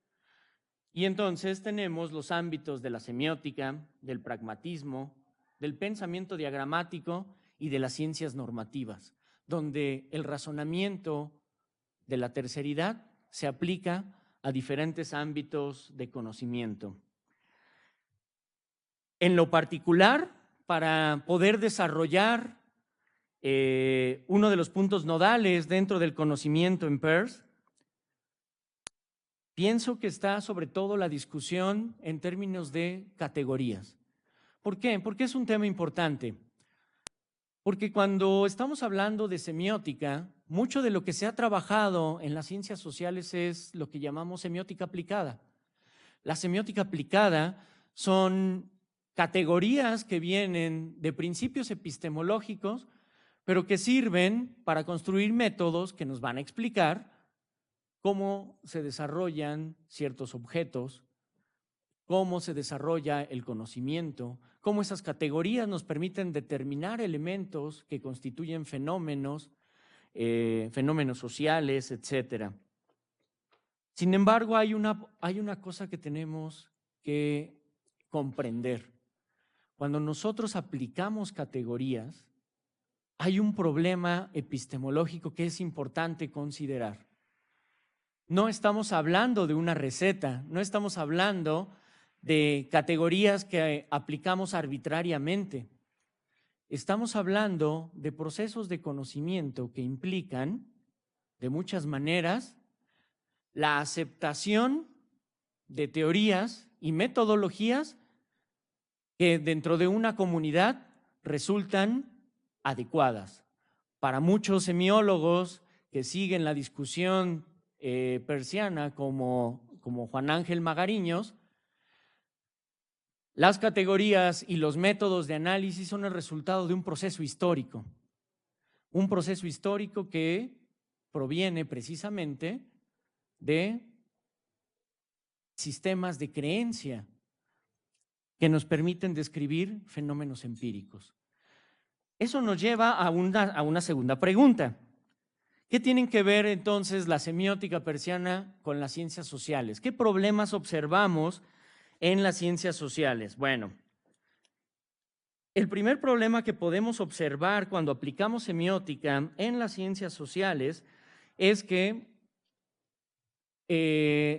Y entonces tenemos los ámbitos de la semiótica, del pragmatismo, del pensamiento diagramático y de las ciencias normativas, donde el razonamiento de la terceridad se aplica a diferentes ámbitos de conocimiento. En lo particular, para poder desarrollar uno de los puntos nodales dentro del conocimiento en Peirce, pienso que está sobre todo la discusión en términos de categorías. ¿Por qué? Porque es un tema importante. Porque cuando estamos hablando de semiótica, mucho de lo que se ha trabajado en las ciencias sociales es lo que llamamos semiótica aplicada. La semiótica aplicada son categorías que vienen de principios epistemológicos, pero que sirven para construir métodos que nos van a explicar cómo se desarrollan ciertos objetos, cómo se desarrolla el conocimiento, cómo esas categorías nos permiten determinar elementos que constituyen fenómenos, fenómenos sociales, etc. Sin embargo, hay una cosa que tenemos que comprender. Cuando nosotros aplicamos categorías, hay un problema epistemológico que es importante considerar. No estamos hablando de una receta, no estamos hablando de categorías que aplicamos arbitrariamente. Estamos hablando de procesos de conocimiento que implican, de muchas maneras, la aceptación de teorías y metodologías que dentro de una comunidad resultan adecuadas. Para muchos semiólogos que siguen la discusión peirciana como Juan Ángel Magariños, las categorías y los métodos de análisis son el resultado de un proceso histórico que proviene precisamente de sistemas de creencia que nos permiten describir fenómenos empíricos. Eso nos lleva a una segunda pregunta. ¿Qué tienen que ver entonces la semiótica peirciana con las ciencias sociales? ¿Qué problemas observamos en las ciencias sociales? Bueno, el primer problema que podemos observar cuando aplicamos semiótica en las ciencias sociales es que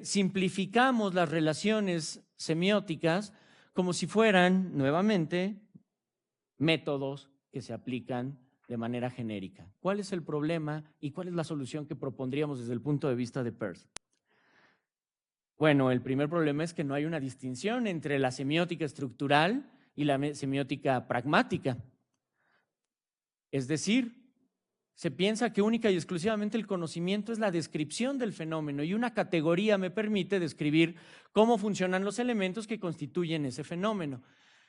simplificamos las relaciones semióticas como si fueran, nuevamente, métodos que se aplican de manera genérica. ¿Cuál es el problema y cuál es la solución que propondríamos desde el punto de vista de Peirce? Bueno, el primer problema es que no hay una distinción entre la semiótica estructural y la semiótica pragmática. Es decir, se piensa que única y exclusivamente el conocimiento es la descripción del fenómeno y una categoría me permite describir cómo funcionan los elementos que constituyen ese fenómeno.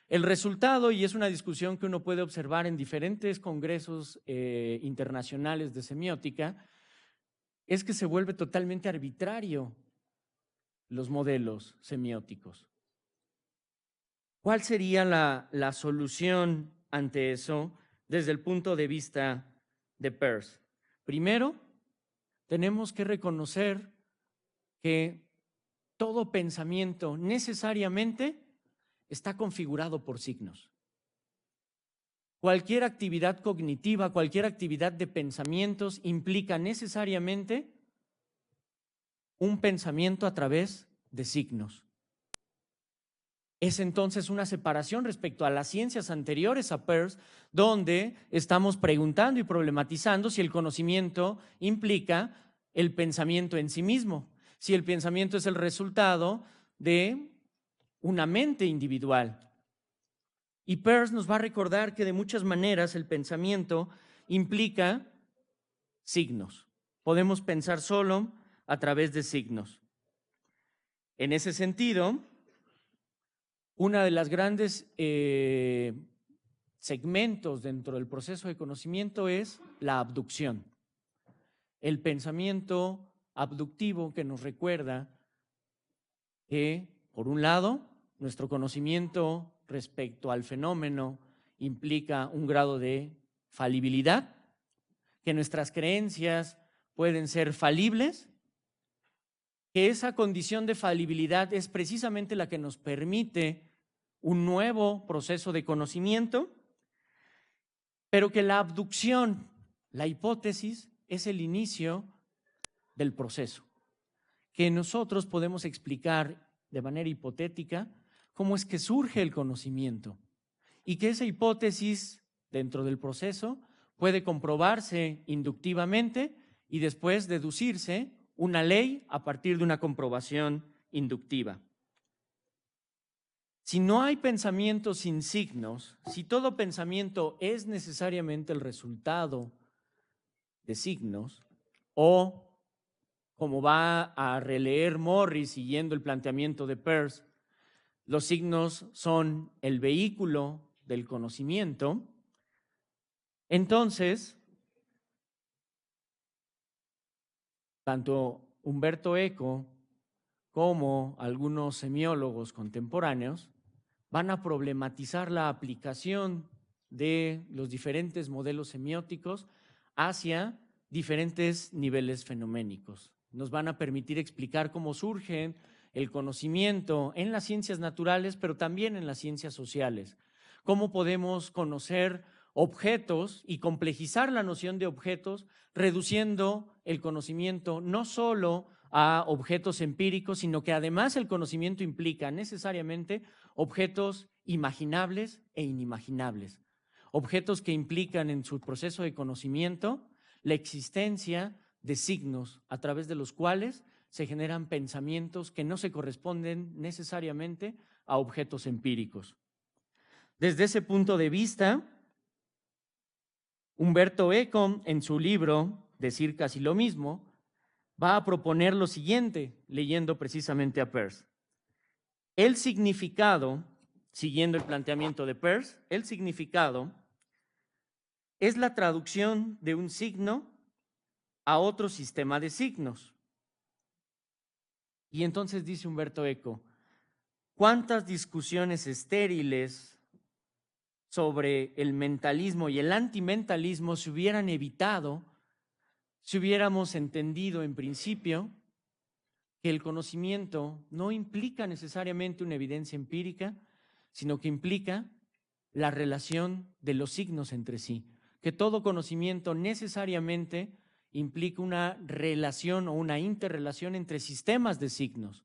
El resultado, y es una discusión que uno puede observar en diferentes congresos internacionales de semiótica, es que se vuelve totalmente arbitrario los modelos semióticos. ¿Cuál sería la solución ante eso desde el punto de vista de Peirce? Primero, tenemos que reconocer que todo pensamiento necesariamente está configurado por signos. Cualquier actividad cognitiva, cualquier actividad de pensamientos implica necesariamente un pensamiento a través de signos. Es entonces una separación respecto a las ciencias anteriores a Peirce, donde estamos preguntando y problematizando si el conocimiento implica el pensamiento en sí mismo, si el pensamiento es el resultado de una mente individual. Y Peirce nos va a recordar que de muchas maneras el pensamiento implica signos. Podemos pensar solo a través de signos. En ese sentido, una de las grandes segmentos dentro del proceso de conocimiento es la abducción. El pensamiento abductivo que nos recuerda que, por un lado, nuestro conocimiento respecto al fenómeno implica un grado de falibilidad, que nuestras creencias pueden ser falibles, que esa condición de falibilidad es precisamente la que nos permite un nuevo proceso de conocimiento, pero que la abducción, la hipótesis, es el inicio del proceso, que nosotros podemos explicar de manera hipotética cómo es que surge el conocimiento y que esa hipótesis dentro del proceso puede comprobarse inductivamente y después deducirse una ley a partir de una comprobación inductiva. Si no hay pensamiento sin signos, si todo pensamiento es necesariamente el resultado de signos, o como va a releer Morris siguiendo el planteamiento de Peirce, los signos son el vehículo del conocimiento, entonces, tanto Umberto Eco como algunos semiólogos contemporáneos van a problematizar la aplicación de los diferentes modelos semióticos hacia diferentes niveles fenoménicos. Nos van a permitir explicar cómo surge el conocimiento en las ciencias naturales, pero también en las ciencias sociales. Cómo podemos conocer objetos y complejizar la noción de objetos, reduciendo el conocimiento no solo a objetos empíricos, sino que además el conocimiento implica necesariamente objetos imaginables e inimaginables. Objetos que implican en su proceso de conocimiento la existencia de signos a través de los cuales se generan pensamientos que no se corresponden necesariamente a objetos empíricos. Desde ese punto de vista, Umberto Eco, en su libro Decir casi lo mismo, va a proponer lo siguiente, leyendo precisamente a Peirce. El significado, siguiendo el planteamiento de Peirce, el significado es la traducción de un signo a otro sistema de signos. Y entonces dice Umberto Eco, ¿cuántas discusiones estériles sobre el mentalismo y el antimentalismo se hubieran evitado si hubiéramos entendido en principio que el conocimiento no implica necesariamente una evidencia empírica, sino que implica la relación de los signos entre sí, que todo conocimiento necesariamente implica una relación o una interrelación entre sistemas de signos.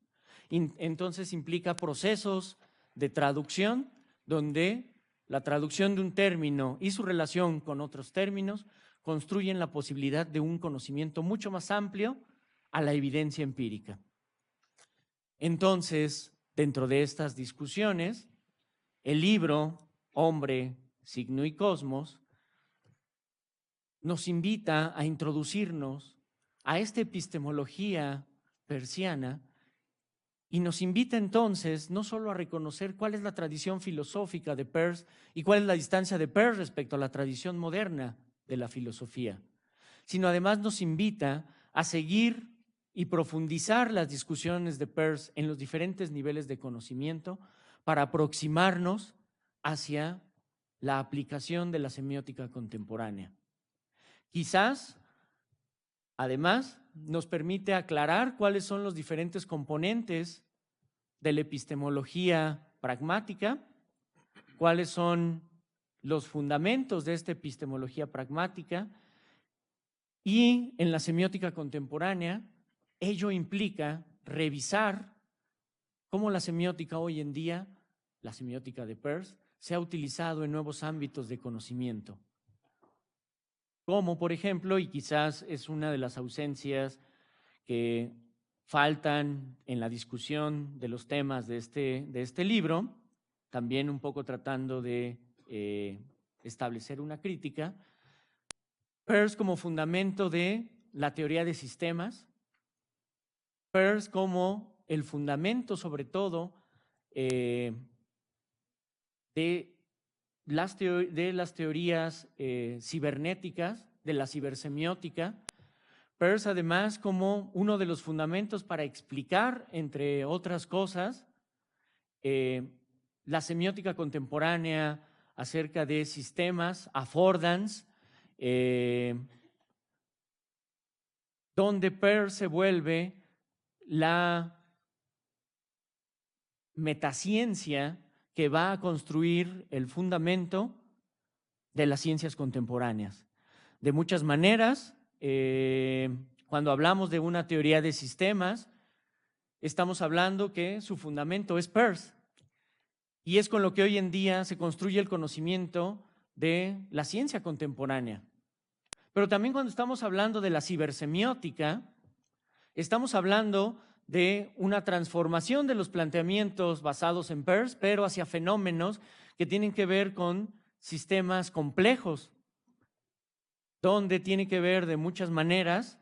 Entonces implica procesos de traducción donde la traducción de un término y su relación con otros términos construyen la posibilidad de un conocimiento mucho más amplio a la evidencia empírica. Entonces, dentro de estas discusiones, el libro Hombre, Signo y Cosmos nos invita a introducirnos a esta epistemología peirciana y nos invita entonces no solo a reconocer cuál es la tradición filosófica de Peirce y cuál es la distancia de Peirce respecto a la tradición moderna de la filosofía, sino además nos invita a seguir y profundizar las discusiones de Peirce en los diferentes niveles de conocimiento para aproximarnos hacia la aplicación de la semiótica contemporánea. Quizás, además, nos permite aclarar cuáles son los diferentes componentes de la epistemología pragmática, cuáles son los fundamentos de esta epistemología pragmática, y en la semiótica contemporánea ello implica revisar cómo la semiótica hoy en día, la semiótica de Peirce, se ha utilizado en nuevos ámbitos de conocimiento. Como por ejemplo, y quizás es una de las ausencias que faltan en la discusión de los temas de este libro, también un poco tratando de establecer una crítica, Peirce como fundamento de la teoría de sistemas, Peirce como el fundamento sobre todo de de las teorías cibernéticas, de la cibersemiótica. Peirce, además, como uno de los fundamentos para explicar, entre otras cosas, la semiótica contemporánea acerca de sistemas, affordance, donde Peirce se vuelve la metaciencia que va a construir el fundamento de las ciencias contemporáneas. De muchas maneras, cuando hablamos de una teoría de sistemas, estamos hablando que su fundamento es Peirce, y es con lo que hoy en día se construye el conocimiento de la ciencia contemporánea. Pero también cuando estamos hablando de la cibersemiótica, estamos hablando de una transformación de los planteamientos basados en Peirce, pero hacia fenómenos que tienen que ver con sistemas complejos, donde tiene que ver de muchas maneras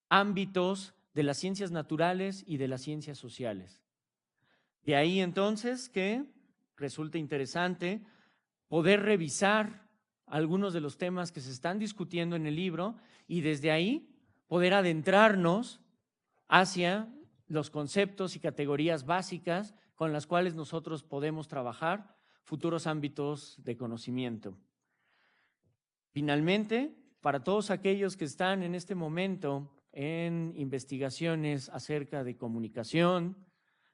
ámbitos de las ciencias naturales y de las ciencias sociales. De ahí entonces que resulta interesante poder revisar algunos de los temas que se están discutiendo en el libro y desde ahí poder adentrarnos hacia los conceptos y categorías básicas con las cuales nosotros podemos trabajar futuros ámbitos de conocimiento. Finalmente, para todos aquellos que están en este momento en investigaciones acerca de comunicación,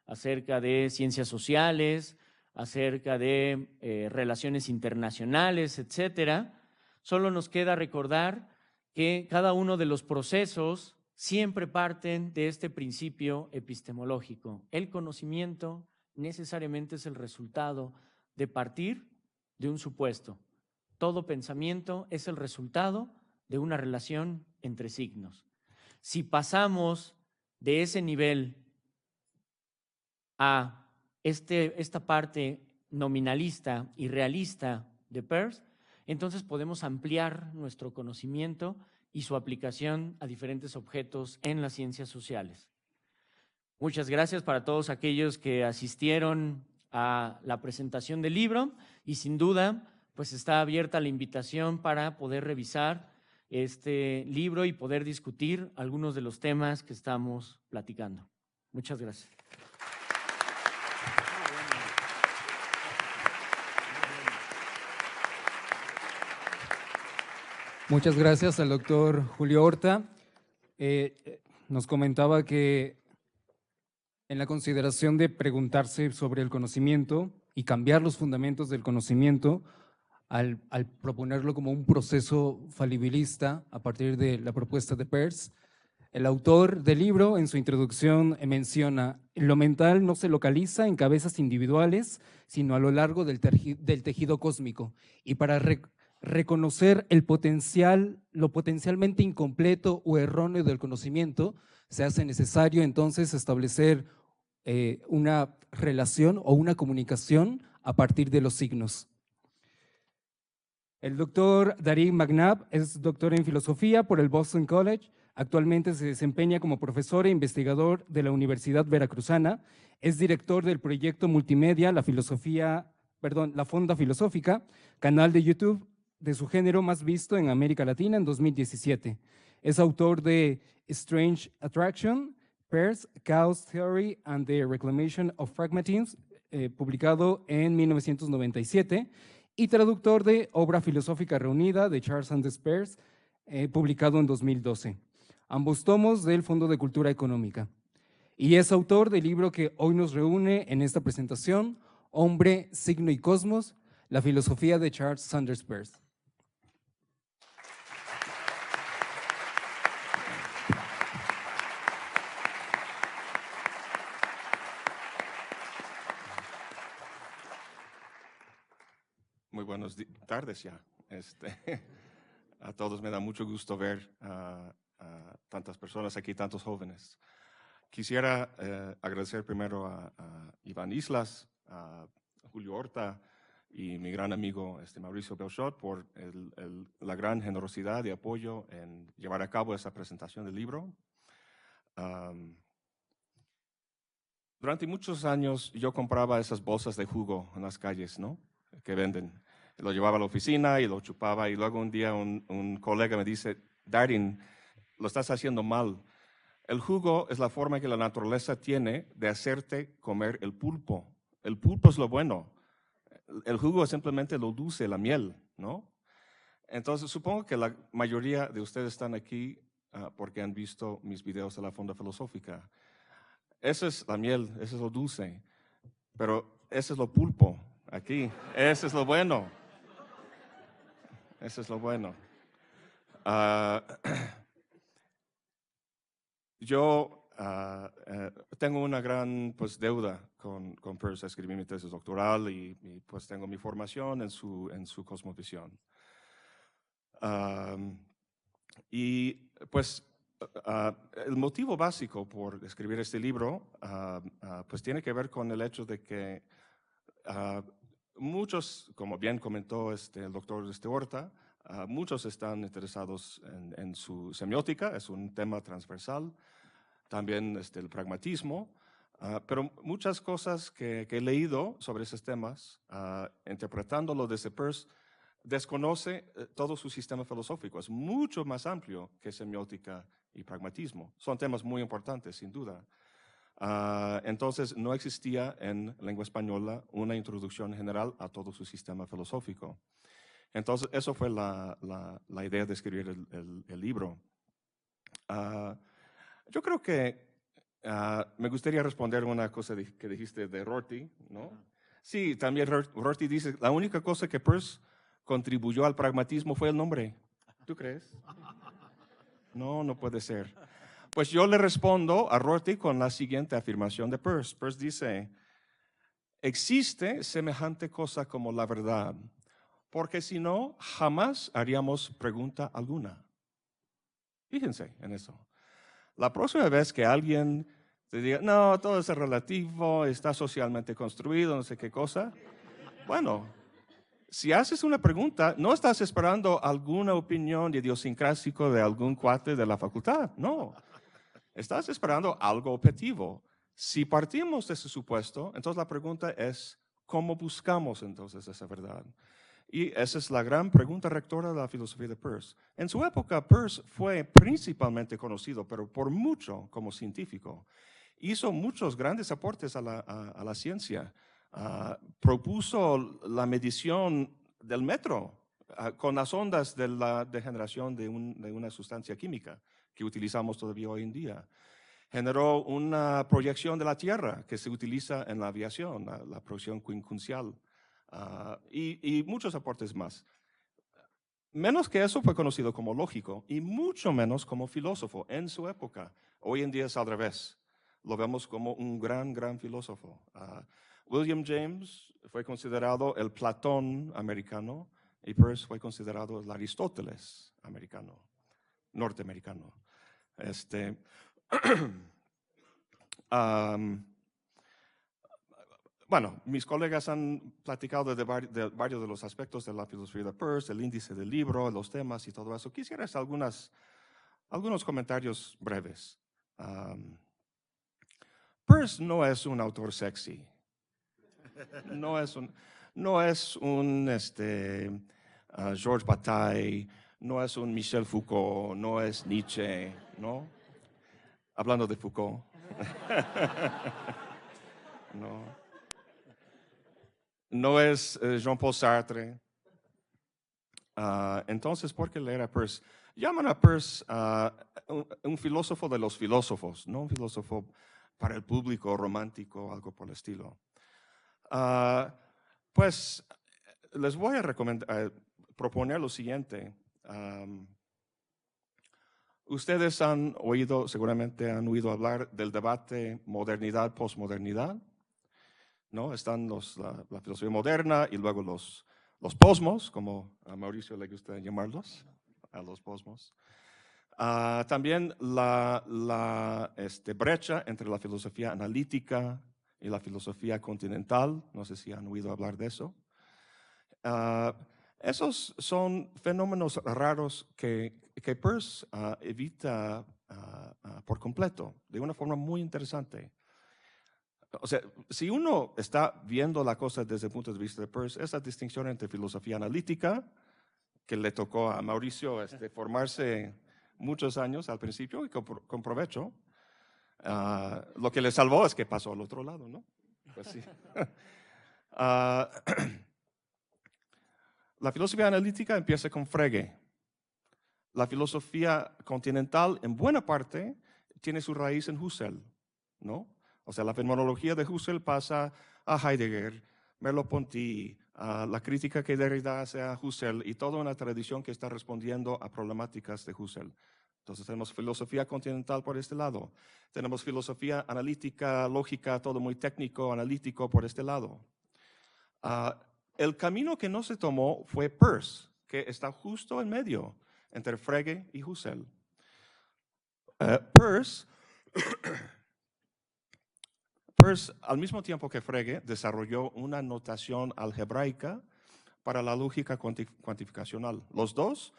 acerca de ciencias sociales, acerca de relaciones internacionales, etcétera, solo nos queda recordar que cada uno de los procesos siempre parten de este principio epistemológico. El conocimiento necesariamente es el resultado de partir de un supuesto. Todo pensamiento es el resultado de una relación entre signos. Si pasamos de ese nivel a esta parte nominalista y realista de Peirce, entonces podemos ampliar nuestro conocimiento y su aplicación a diferentes objetos en las ciencias sociales. Muchas gracias para todos aquellos que asistieron a la presentación del libro y sin duda pues está abierta la invitación para poder revisar este libro y poder discutir algunos de los temas que estamos platicando. Muchas gracias. Muchas gracias al doctor Julio Horta. Nos comentaba que en la consideración de preguntarse sobre el conocimiento y cambiar los fundamentos del conocimiento, al proponerlo como un proceso falibilista a partir de la propuesta de Peirce, el autor del libro en su introducción menciona: lo mental no se localiza en cabezas individuales, sino a lo largo del tejido cósmico. Y para reconocer el potencial, lo potencialmente incompleto o erróneo del conocimiento, se hace necesario entonces establecer una relación o una comunicación a partir de los signos. El doctor Darin McNabb es doctor en filosofía por el Boston College. Actualmente se desempeña como profesor e investigador de la Universidad Veracruzana. Es director del proyecto multimedia La Fonda Filosófica, canal de YouTube de su género más visto en América Latina en 2017. Es autor de Strange Attraction, Peirce, Chaos Theory and the Reclamation of Pragmatism, publicado en 1997, y traductor de Obra Filosófica Reunida de Charles Sanders Peirce, publicado en 2012. Ambos tomos del Fondo de Cultura Económica. Y es autor del libro que hoy nos reúne en esta presentación, Hombre, Signo y Cosmos, la filosofía de Charles Sanders Peirce. Muy buenas tardes ya. A todos me da mucho gusto ver a tantas personas aquí, tantos jóvenes. Quisiera agradecer primero a Iván Islas, a Julio Horta y mi gran amigo Mauricio Belchot por la gran generosidad y apoyo en llevar a cabo esta presentación del libro. durante muchos años yo compraba esas bolsas de jugo en las calles, ¿no? Que venden. Lo llevaba a la oficina y lo chupaba y luego un día un colega me dice, Darin, lo estás haciendo mal. El jugo es la forma que la naturaleza tiene de hacerte comer el pulpo. El pulpo es lo bueno. El jugo es simplemente lo dulce, la miel, ¿no? Entonces, supongo que la mayoría de ustedes están aquí porque han visto mis videos de la Fonda Filosófica. Esa es la miel, eso es lo dulce, pero ese es lo pulpo aquí. Ese es lo bueno. Eso es lo bueno. Yo tengo una gran pues, deuda con Peirce. Escribí mi tesis doctoral y pues tengo mi formación en su cosmovisión. Y pues el motivo básico por escribir este libro pues tiene que ver con el hecho de que muchos, como bien comentó el doctor Horta, muchos están interesados en su semiótica, es un tema transversal, también el pragmatismo, pero muchas cosas que he leído sobre esos temas, interpretándolo desde Peirce, desconoce todo su sistema filosófico, es mucho más amplio que semiótica y pragmatismo. Son temas muy importantes, sin duda. Entonces, no existía en lengua española una introducción general a todo su sistema filosófico. Entonces, eso fue la idea de escribir el libro. Yo creo que me gustaría responder una cosa que dijiste de Rorty, ¿no? Sí, también Rorty dice, la única cosa que Peirce contribuyó al pragmatismo fue el nombre. ¿Tú crees? No, no puede ser. Pues yo le respondo a Rorty con la siguiente afirmación de Peirce. Peirce dice, existe semejante cosa como la verdad, porque si no, jamás haríamos pregunta alguna. Fíjense en eso. La próxima vez que alguien te diga, no, todo es relativo, está socialmente construido, no sé qué cosa, bueno, si haces una pregunta, no estás esperando alguna opinión de idiosincrásico de algún cuate de la facultad, no. Estás esperando algo objetivo. Si partimos de ese supuesto, entonces la pregunta es, ¿cómo buscamos entonces esa verdad? Y esa es la gran pregunta rectora de la filosofía de Peirce. En su época, Peirce fue principalmente conocido, pero por mucho como científico. Hizo muchos grandes aportes a la ciencia. Propuso la medición del metro con las ondas de la degeneración de una sustancia química que utilizamos todavía hoy en día. Generó una proyección de la Tierra que se utiliza en la aviación, la proyección quincunxial, y muchos aportes más. Menos que eso fue conocido como lógico y mucho menos como filósofo en su época. Hoy en día es al revés. Lo vemos como un gran filósofo. William James fue considerado el Platón americano y Peirce fue considerado el Aristóteles americano, norteamericano. Bueno, mis colegas han platicado de varios de los aspectos de la filosofía de Peirce, el índice del libro, los temas y todo eso. Quisiera hacer algunos comentarios breves. Peirce no es un autor sexy. No es un Georges Bataille, no es un Michel Foucault, no es Nietzsche, ¿no? Hablando de Foucault. No es Jean-Paul Sartre. Entonces, ¿por qué leer a Peirce? Llaman a Peirce un filósofo de los filósofos, no un filósofo para el público romántico, algo por el estilo. Pues les voy a proponer lo siguiente. Ustedes seguramente han oído hablar del debate modernidad-posmodernidad, ¿no? Están la filosofía moderna y luego los posmos, como a Mauricio le gusta llamarlos, a los posmos. También la brecha entre la filosofía analítica y la filosofía continental, no sé si han oído hablar de eso. Esos son fenómenos raros que Peirce evita por completo, de una forma muy interesante. o sea, si uno está viendo la cosa desde el punto de vista de Peirce, esa distinción entre filosofía analítica, que le tocó a Mauricio formarse muchos años al principio y con provecho, lo que le salvó es que pasó al otro lado, ¿no? Pues sí. La filosofía analítica empieza con Frege. La filosofía continental, en buena parte, tiene su raíz en Husserl, ¿no? O sea, la fenomenología de Husserl pasa a Heidegger, Merleau-Ponty, a la crítica que Derrida hace a Husserl y toda una tradición que está respondiendo a problemáticas de Husserl. Entonces tenemos filosofía continental por este lado. Tenemos filosofía analítica, lógica, todo muy técnico, analítico por este lado. El camino que no se tomó fue Peirce, que está justo en medio entre Frege y Husserl. Peirce, al mismo tiempo que Frege, desarrolló una notación algebraica para la lógica cuantificacional. Los dos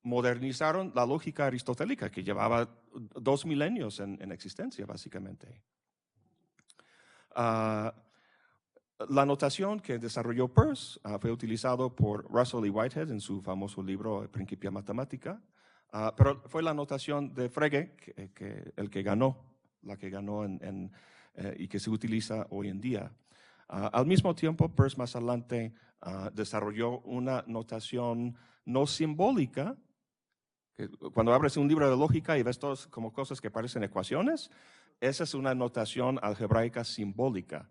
modernizaron la lógica aristotélica, que llevaba 2 milenios en existencia, básicamente. La notación que desarrolló Peirce fue utilizado por Russell y Whitehead en su famoso libro Principia Mathematica, pero fue la notación de Frege la que ganó y que se utiliza hoy en día. Al mismo tiempo, Peirce más adelante desarrolló una notación no simbólica. Cuando abres un libro de lógica y ves todas como cosas que parecen ecuaciones, esa es una notación algebraica simbólica,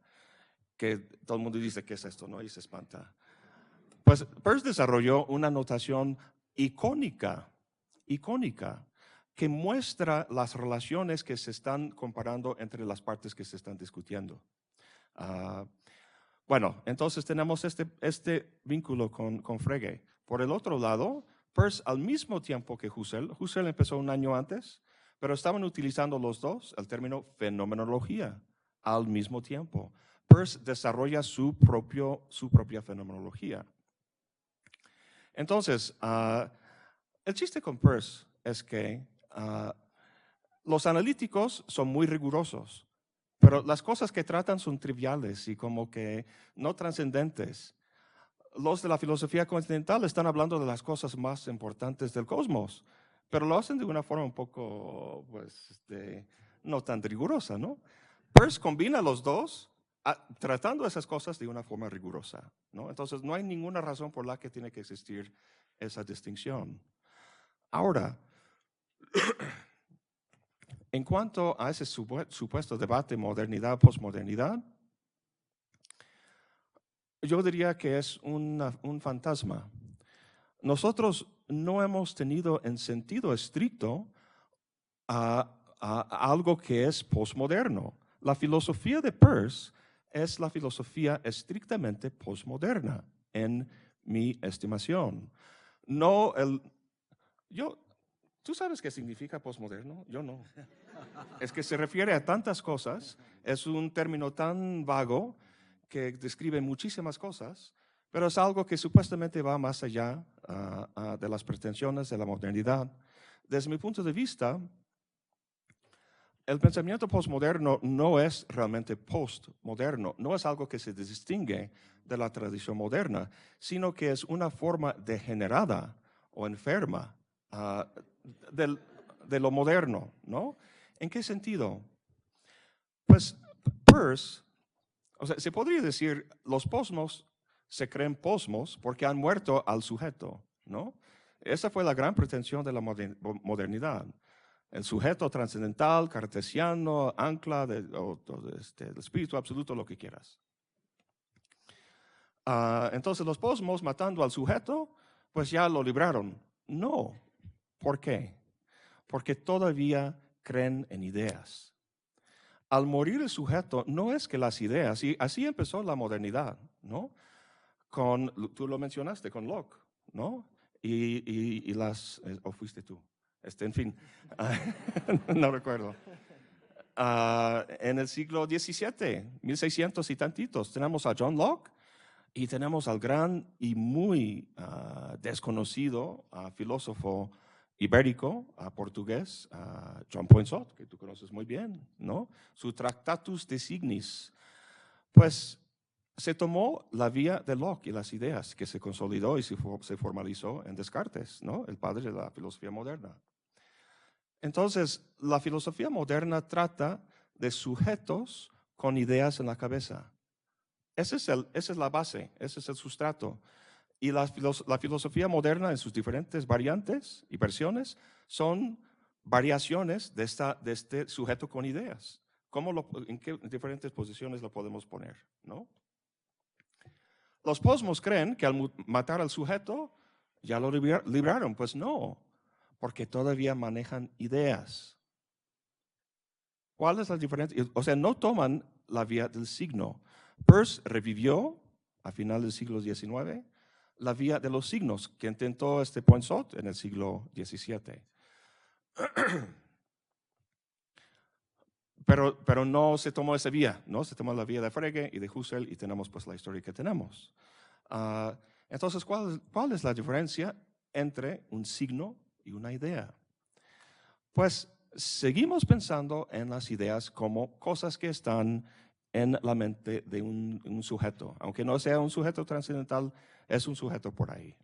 que todo el mundo dice, ¿qué es esto? ¿No? Y se espanta. Pues Peirce desarrolló una notación icónica, que muestra las relaciones que se están comparando entre las partes que se están discutiendo. Bueno, entonces tenemos este vínculo con Frege. Por el otro lado, Peirce, al mismo tiempo que Husserl empezó un año antes, pero estaban utilizando los dos el término fenomenología al mismo tiempo. Peirce desarrolla su propia fenomenología. Entonces, el chiste con Peirce es que los analíticos son muy rigurosos, pero las cosas que tratan son triviales y como que no trascendentes. Los de la filosofía continental están hablando de las cosas más importantes del cosmos, pero lo hacen de una forma un poco, pues, no tan rigurosa, ¿no? Peirce combina los dos, tratando esas cosas de una forma rigurosa, ¿no? Entonces, no hay ninguna razón por la que tiene que existir esa distinción. Ahora, en cuanto a ese supuesto debate modernidad-posmodernidad, yo diría que es un fantasma. Nosotros no hemos tenido en sentido estricto a algo que es posmoderno. La filosofía de Peirce es la filosofía estrictamente posmoderna, en mi estimación. ¿Tú sabes qué significa posmoderno? Yo no. Es que se refiere a tantas cosas, es un término tan vago que describe muchísimas cosas, pero es algo que supuestamente va más allá de las pretensiones de la modernidad. Desde mi punto de vista, el pensamiento postmoderno no es realmente postmoderno, no es algo que se distingue de la tradición moderna, sino que es una forma degenerada o enferma de lo moderno, ¿no? ¿En qué sentido? Pues Peirce, o sea, se podría decir, los posmos se creen posmos porque han muerto al sujeto, ¿no? Esa fue la gran pretensión de la modernidad. El sujeto trascendental, cartesiano, ancla del espíritu absoluto, lo que quieras. Entonces los posmos, matando al sujeto, pues ya lo libraron. No. ¿Por qué? Porque todavía creen en ideas. Al morir el sujeto, no es que las ideas, y así empezó la modernidad, ¿no? Tú lo mencionaste, con Locke, ¿no? ¿O fuiste tú? En fin, no recuerdo. En el siglo XVII, 1600 y tantitos, tenemos a John Locke y tenemos al gran y muy desconocido filósofo ibérico a portugués, a John Poinsot, que tú conoces muy bien, ¿no? Su Tractatus de Signis. Pues se tomó la vía de Locke y las ideas que se consolidó y se formalizó en Descartes, ¿no? El padre de la filosofía moderna. Entonces, la filosofía moderna trata de sujetos con ideas en la cabeza. Esa es la base, ese es el sustrato. Y la filosofía moderna en sus diferentes variantes y versiones son variaciones de este sujeto con ideas. ¿En qué diferentes posiciones lo podemos poner? ¿No? Los posmos creen que al matar al sujeto ya lo libraron. Pues no, porque todavía manejan ideas. ¿Cuál es la diferencia? O sea, no toman la vía del signo. Peirce revivió a final del siglo XIX la vía de los signos que intentó Poinsot en el siglo XVII. Pero no se tomó esa vía, ¿no? Se tomó la vía de Frege y de Husserl y tenemos pues la historia que tenemos. Entonces, ¿cuál es la diferencia entre un signo y una idea? Pues seguimos pensando en las ideas como cosas que están en la mente de un sujeto. Aunque no sea un sujeto trascendental, es un sujeto por ahí.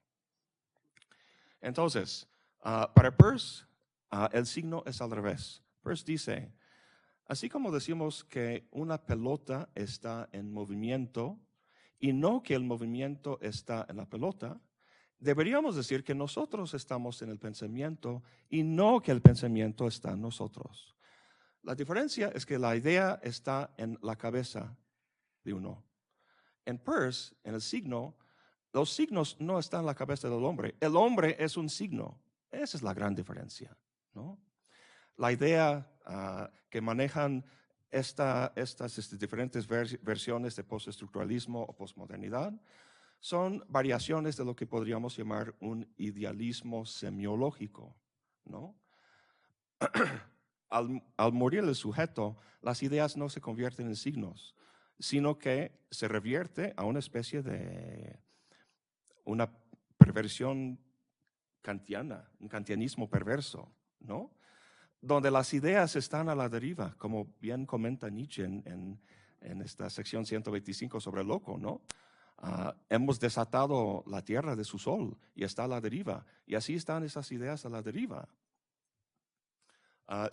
Entonces, para Peirce, el signo es al revés. Peirce dice, así como decimos que una pelota está en movimiento y no que el movimiento está en la pelota, deberíamos decir que nosotros estamos en el pensamiento y no que el pensamiento está en nosotros. La diferencia es que la idea está en la cabeza de uno. En Peirce, en el signo, los signos no están en la cabeza del hombre. El hombre es un signo. Esa es la gran diferencia, ¿no? La idea que manejan estas diferentes versiones de postestructuralismo o postmodernidad son variaciones de lo que podríamos llamar un idealismo semiológico, ¿no? Al morir el sujeto, las ideas no se convierten en signos, sino que se revierte a una especie de una perversión kantiana, un kantianismo perverso, ¿no? Donde las ideas están a la deriva, como bien comenta Nietzsche en esta sección 125 sobre el loco, ¿no? Hemos desatado la tierra de su sol y está a la deriva. Y así están esas ideas a la deriva,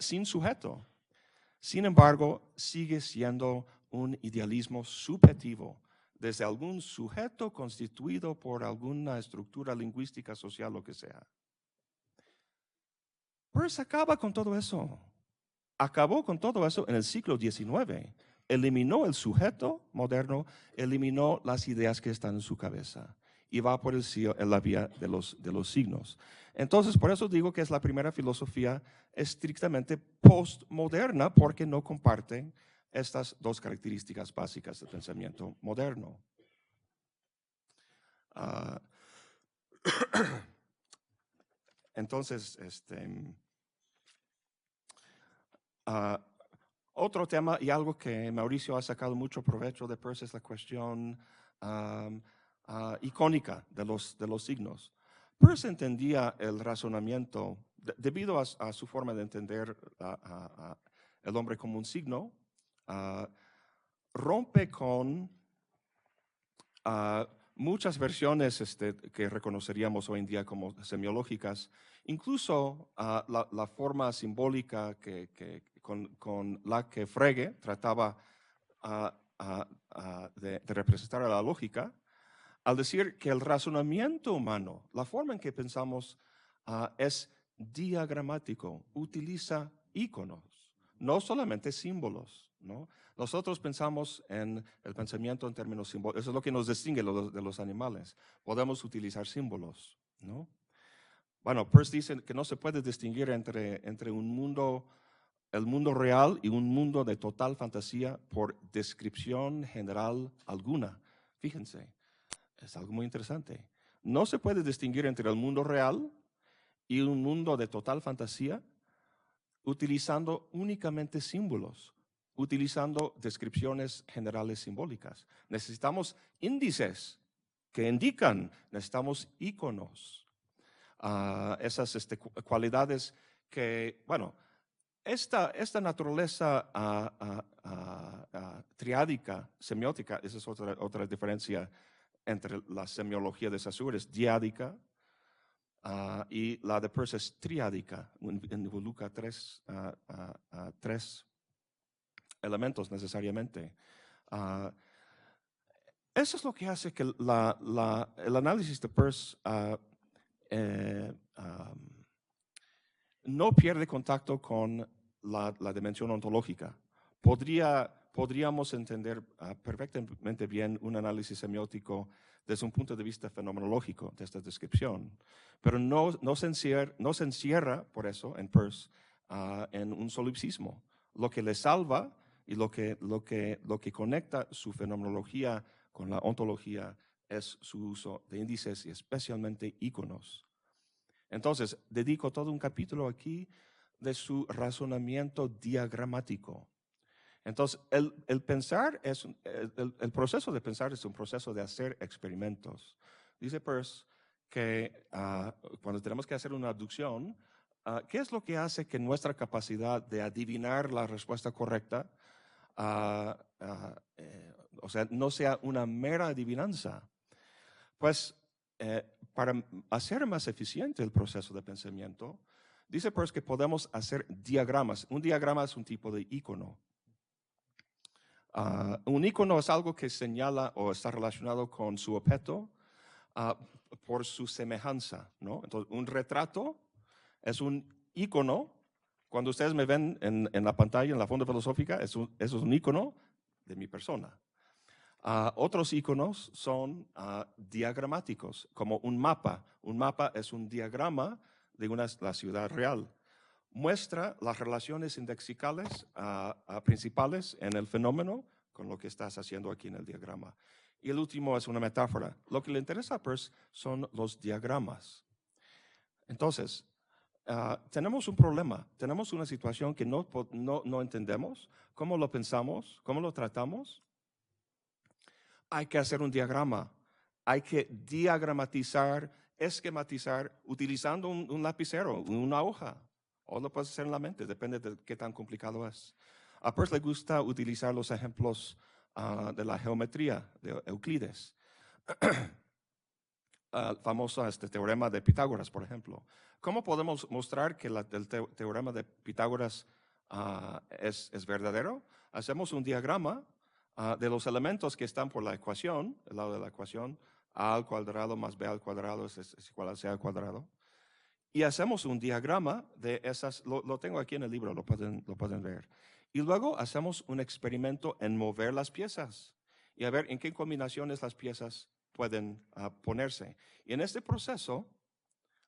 sin sujeto. Sin embargo, sigue siendo un idealismo subjetivo, desde algún sujeto constituido por alguna estructura lingüística, social, lo que sea. Peirce acaba con todo eso. Acabó con todo eso en el siglo XIX. Eliminó el sujeto moderno, eliminó las ideas que están en su cabeza y va por en la vía de los signos. Entonces, por eso digo que es la primera filosofía estrictamente postmoderna, porque no comparte estas dos características básicas del pensamiento moderno. Entonces, otro tema y algo que Mauricio ha sacado mucho provecho de Peirce es la cuestión icónica de los signos. Peirce entendía el razonamiento, debido a su forma de entender el hombre como un signo, rompe con muchas versiones que reconoceríamos hoy en día como semiológicas, incluso la forma simbólica con la que Frege trataba de representar a la lógica, al decir que el razonamiento humano, la forma en que pensamos, es diagramático, utiliza íconos, no solamente símbolos, ¿no? Nosotros pensamos en el pensamiento en términos simbólicos, eso es lo que nos distingue de los animales. Podemos utilizar símbolos, ¿no? Bueno, Peirce dice que no se puede distinguir entre el mundo real y un mundo de total fantasía por descripción general alguna. Fíjense, es algo muy interesante. No se puede distinguir entre el mundo real y un mundo de total fantasía utilizando únicamente símbolos, utilizando descripciones generales simbólicas. Necesitamos índices que indican, necesitamos íconos. esas cualidades que, bueno, esta naturaleza triádica, semiótica, esa es otra diferencia entre la semiología de Saussure, es diádica, y la de Peirce es triádica, involucra tres elementos necesariamente. Eso es lo que hace que el análisis de Peirce no pierde contacto con la dimensión ontológica. Podríamos entender perfectamente bien un análisis semiótico desde un punto de vista fenomenológico de esta descripción, pero no se encierra por eso en Peirce en un solipsismo. Lo que le salva y lo que conecta su fenomenología con la ontología es su uso de índices y especialmente íconos. Entonces, dedico todo un capítulo aquí de su razonamiento diagramático. Entonces, el proceso de pensar es un proceso de hacer experimentos. Dice Peirce que cuando tenemos que hacer una abducción, ¿qué es lo que hace que nuestra capacidad de adivinar la respuesta correcta, o sea, no sea una mera adivinanza? Pues, para hacer más eficiente el proceso de pensamiento, dice Peirce que podemos hacer diagramas. Un diagrama es un tipo de ícono. Un ícono es algo que señala o está relacionado con su objeto por su semejanza, ¿no? Entonces, un retrato es un ícono. Cuando ustedes me ven en la pantalla, en la Fonda Filosófica, eso es un ícono de mi persona. Otros íconos son diagramáticos, como un mapa. Un mapa es un diagrama de la ciudad real. Muestra las relaciones indexicales principales en el fenómeno con lo que estás haciendo aquí en el diagrama. Y el último es una metáfora. Lo que le interesa a Peirce son los diagramas. Entonces, tenemos un problema, tenemos una situación que no entendemos. ¿Cómo lo pensamos? ¿Cómo lo tratamos? Hay que hacer un diagrama, hay que diagramatizar, esquematizar, utilizando un lapicero, una hoja, o lo puedes hacer en la mente, depende de qué tan complicado es. A Peirce le gusta utilizar los ejemplos de la geometría de Euclides. El famoso teorema de Pitágoras, por ejemplo. ¿Cómo podemos mostrar que el teorema de Pitágoras es verdadero? Hacemos un diagrama de los elementos que están por la ecuación, el lado de la ecuación, a al cuadrado más b al cuadrado es igual a c al cuadrado. Y hacemos un diagrama de esas, lo tengo aquí en el libro, lo pueden ver. Y luego hacemos un experimento en mover las piezas y a ver en qué combinaciones las piezas pueden ponerse. Y en este proceso,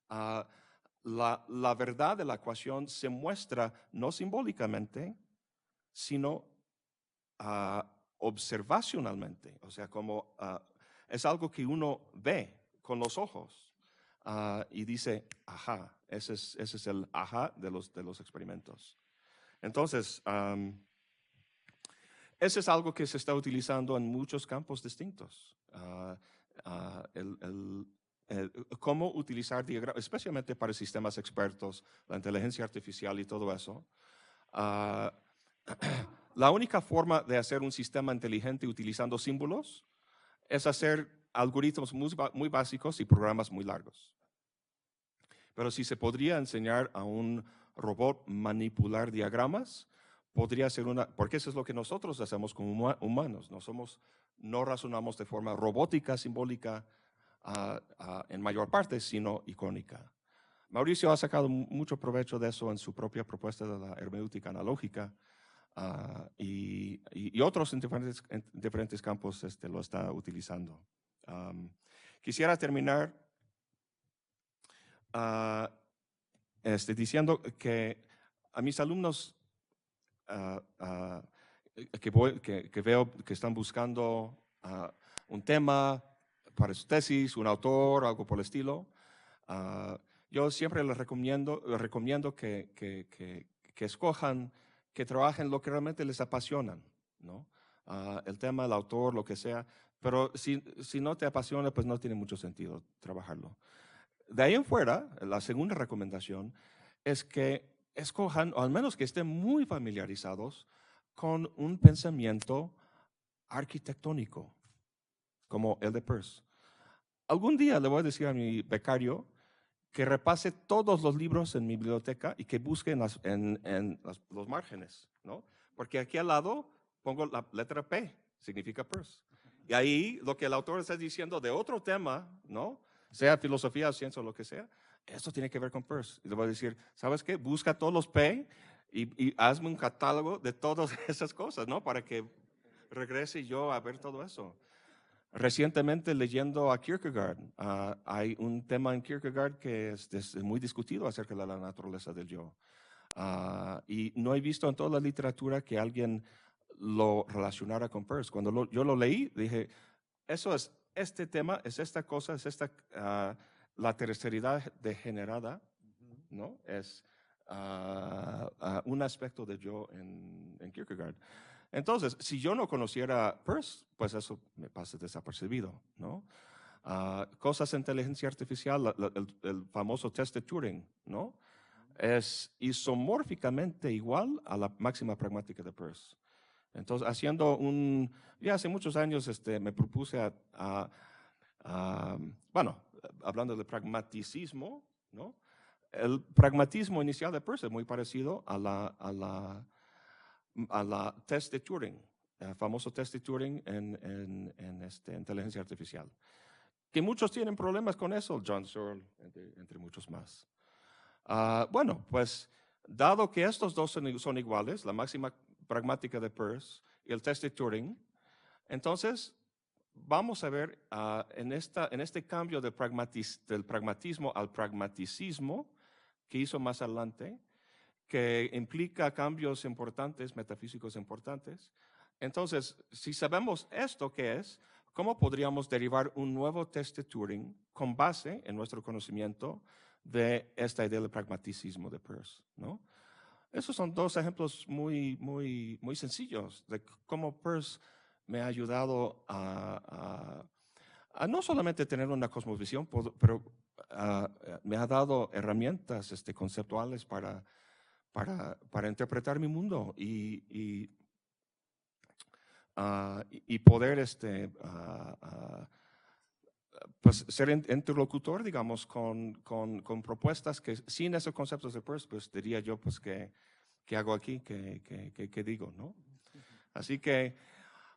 la verdad de la ecuación se muestra no simbólicamente, sino observacionalmente, o sea, como es algo que uno ve con los ojos y dice, ajá, ese es el ajá de los experimentos. Entonces, ese es algo que se está utilizando en muchos campos distintos. Cómo utilizar diagramas, especialmente para sistemas expertos, la inteligencia artificial y todo eso. La única forma de hacer un sistema inteligente utilizando símbolos es hacer algoritmos muy básicos y programas muy largos. Pero si se podría enseñar a un robot manipular diagramas, podría ser porque eso es lo que nosotros hacemos como humanos. No razonamos de forma robótica, simbólica, en mayor parte, sino icónica. Mauricio ha sacado mucho provecho de eso en su propia propuesta de la hermenéutica analógica. Y otros en diferentes campos lo está utilizando. Quisiera terminar diciendo que a mis alumnos que veo que están buscando un tema para su tesis, un autor, algo por el estilo, yo siempre les recomiendo que escojan, que trabajen lo que realmente les apasionan, ¿no? El tema, el autor, lo que sea, pero si no te apasiona, pues no tiene mucho sentido trabajarlo. De ahí en fuera, la segunda recomendación es que escojan, o al menos que estén muy familiarizados con un pensamiento arquitectónico, como el de Peirce. Algún día le voy a decir a mi becario que repase todos los libros en mi biblioteca y que busque los márgenes, ¿no? Porque aquí al lado pongo la letra P, significa Peirce. Y ahí lo que el autor está diciendo de otro tema, ¿no? Sea filosofía, ciencia o lo que sea, esto tiene que ver con Peirce. Y le voy a decir, ¿sabes qué? Busca todos los P y hazme un catálogo de todas esas cosas, ¿no? Para que regrese yo a ver todo eso. Recientemente leyendo a Kierkegaard, hay un tema en Kierkegaard que es muy discutido acerca de la naturaleza del yo. Y no he visto en toda la literatura que alguien lo relacionara con Peirce. Cuando yo lo leí, dije, eso es este tema, es esta cosa, es esta, la terceridad degenerada, ¿no? Es un aspecto de yo en Kierkegaard. Entonces, si yo no conociera Peirce, pues eso me pasa desapercibido, ¿no? Cosas de inteligencia artificial, el famoso test de Turing, ¿no? Es isomórficamente igual a la máxima pragmática de Peirce. Entonces, ya hace muchos años me propuse bueno, hablando de pragmaticismo, ¿no? El pragmatismo inicial de Peirce es muy parecido a la test de Turing, el famoso test de Turing en inteligencia artificial. Que muchos tienen problemas con eso, John Searle, entre muchos más. Bueno, pues dado que estos dos son iguales, la máxima pragmática de Peirce y el test de Turing, entonces vamos a ver en este cambio del pragmatismo al pragmaticismo que hizo más adelante, que implica cambios importantes, metafísicos importantes. Entonces, si sabemos esto que es, ¿cómo podríamos derivar un nuevo test de Turing con base en nuestro conocimiento de esta idea del pragmaticismo de Peirce, ¿no? Esos son dos ejemplos muy, muy, muy sencillos de cómo Peirce me ha ayudado a no solamente tener una cosmovisión, pero me ha dado herramientas conceptuales para interpretar mi mundo y poder pues ser interlocutor, digamos, con propuestas que sin esos conceptos de Peirce, pues diría yo, pues, ¿qué hago aquí? ¿Qué digo? ¿No? Así que,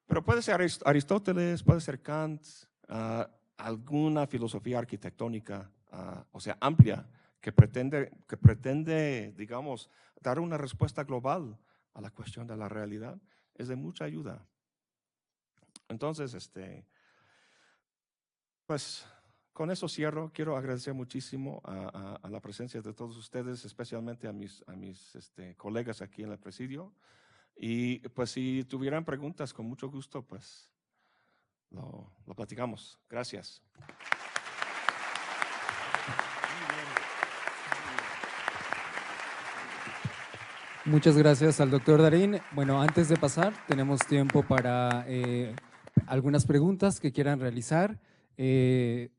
pero puede ser Aristóteles, puede ser Kant, alguna filosofía arquitectónica, o sea, amplia, que pretende, digamos, dar una respuesta global a la cuestión de la realidad, es de mucha ayuda. Entonces, pues con eso cierro. Quiero agradecer muchísimo a la presencia de todos ustedes, especialmente a mis colegas aquí en el presidio. Y pues si tuvieran preguntas, con mucho gusto, pues lo platicamos. Gracias. Muchas gracias al doctor Darín. Bueno, antes de pasar, tenemos tiempo para algunas preguntas que quieran realizar.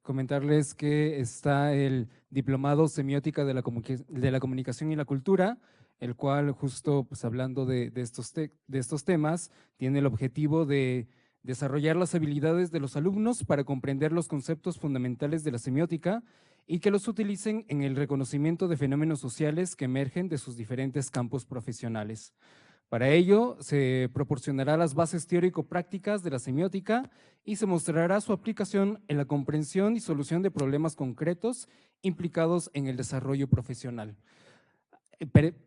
Comentarles que está el Diplomado Semiótica de la Comunicación y la Cultura, el cual justo pues, hablando de estos temas, tiene el objetivo de desarrollar las habilidades de los alumnos para comprender los conceptos fundamentales de la semiótica y que los utilicen en el reconocimiento de fenómenos sociales que emergen de sus diferentes campos profesionales. Para ello, se proporcionará las bases teórico-prácticas de la semiótica y se mostrará su aplicación en la comprensión y solución de problemas concretos implicados en el desarrollo profesional.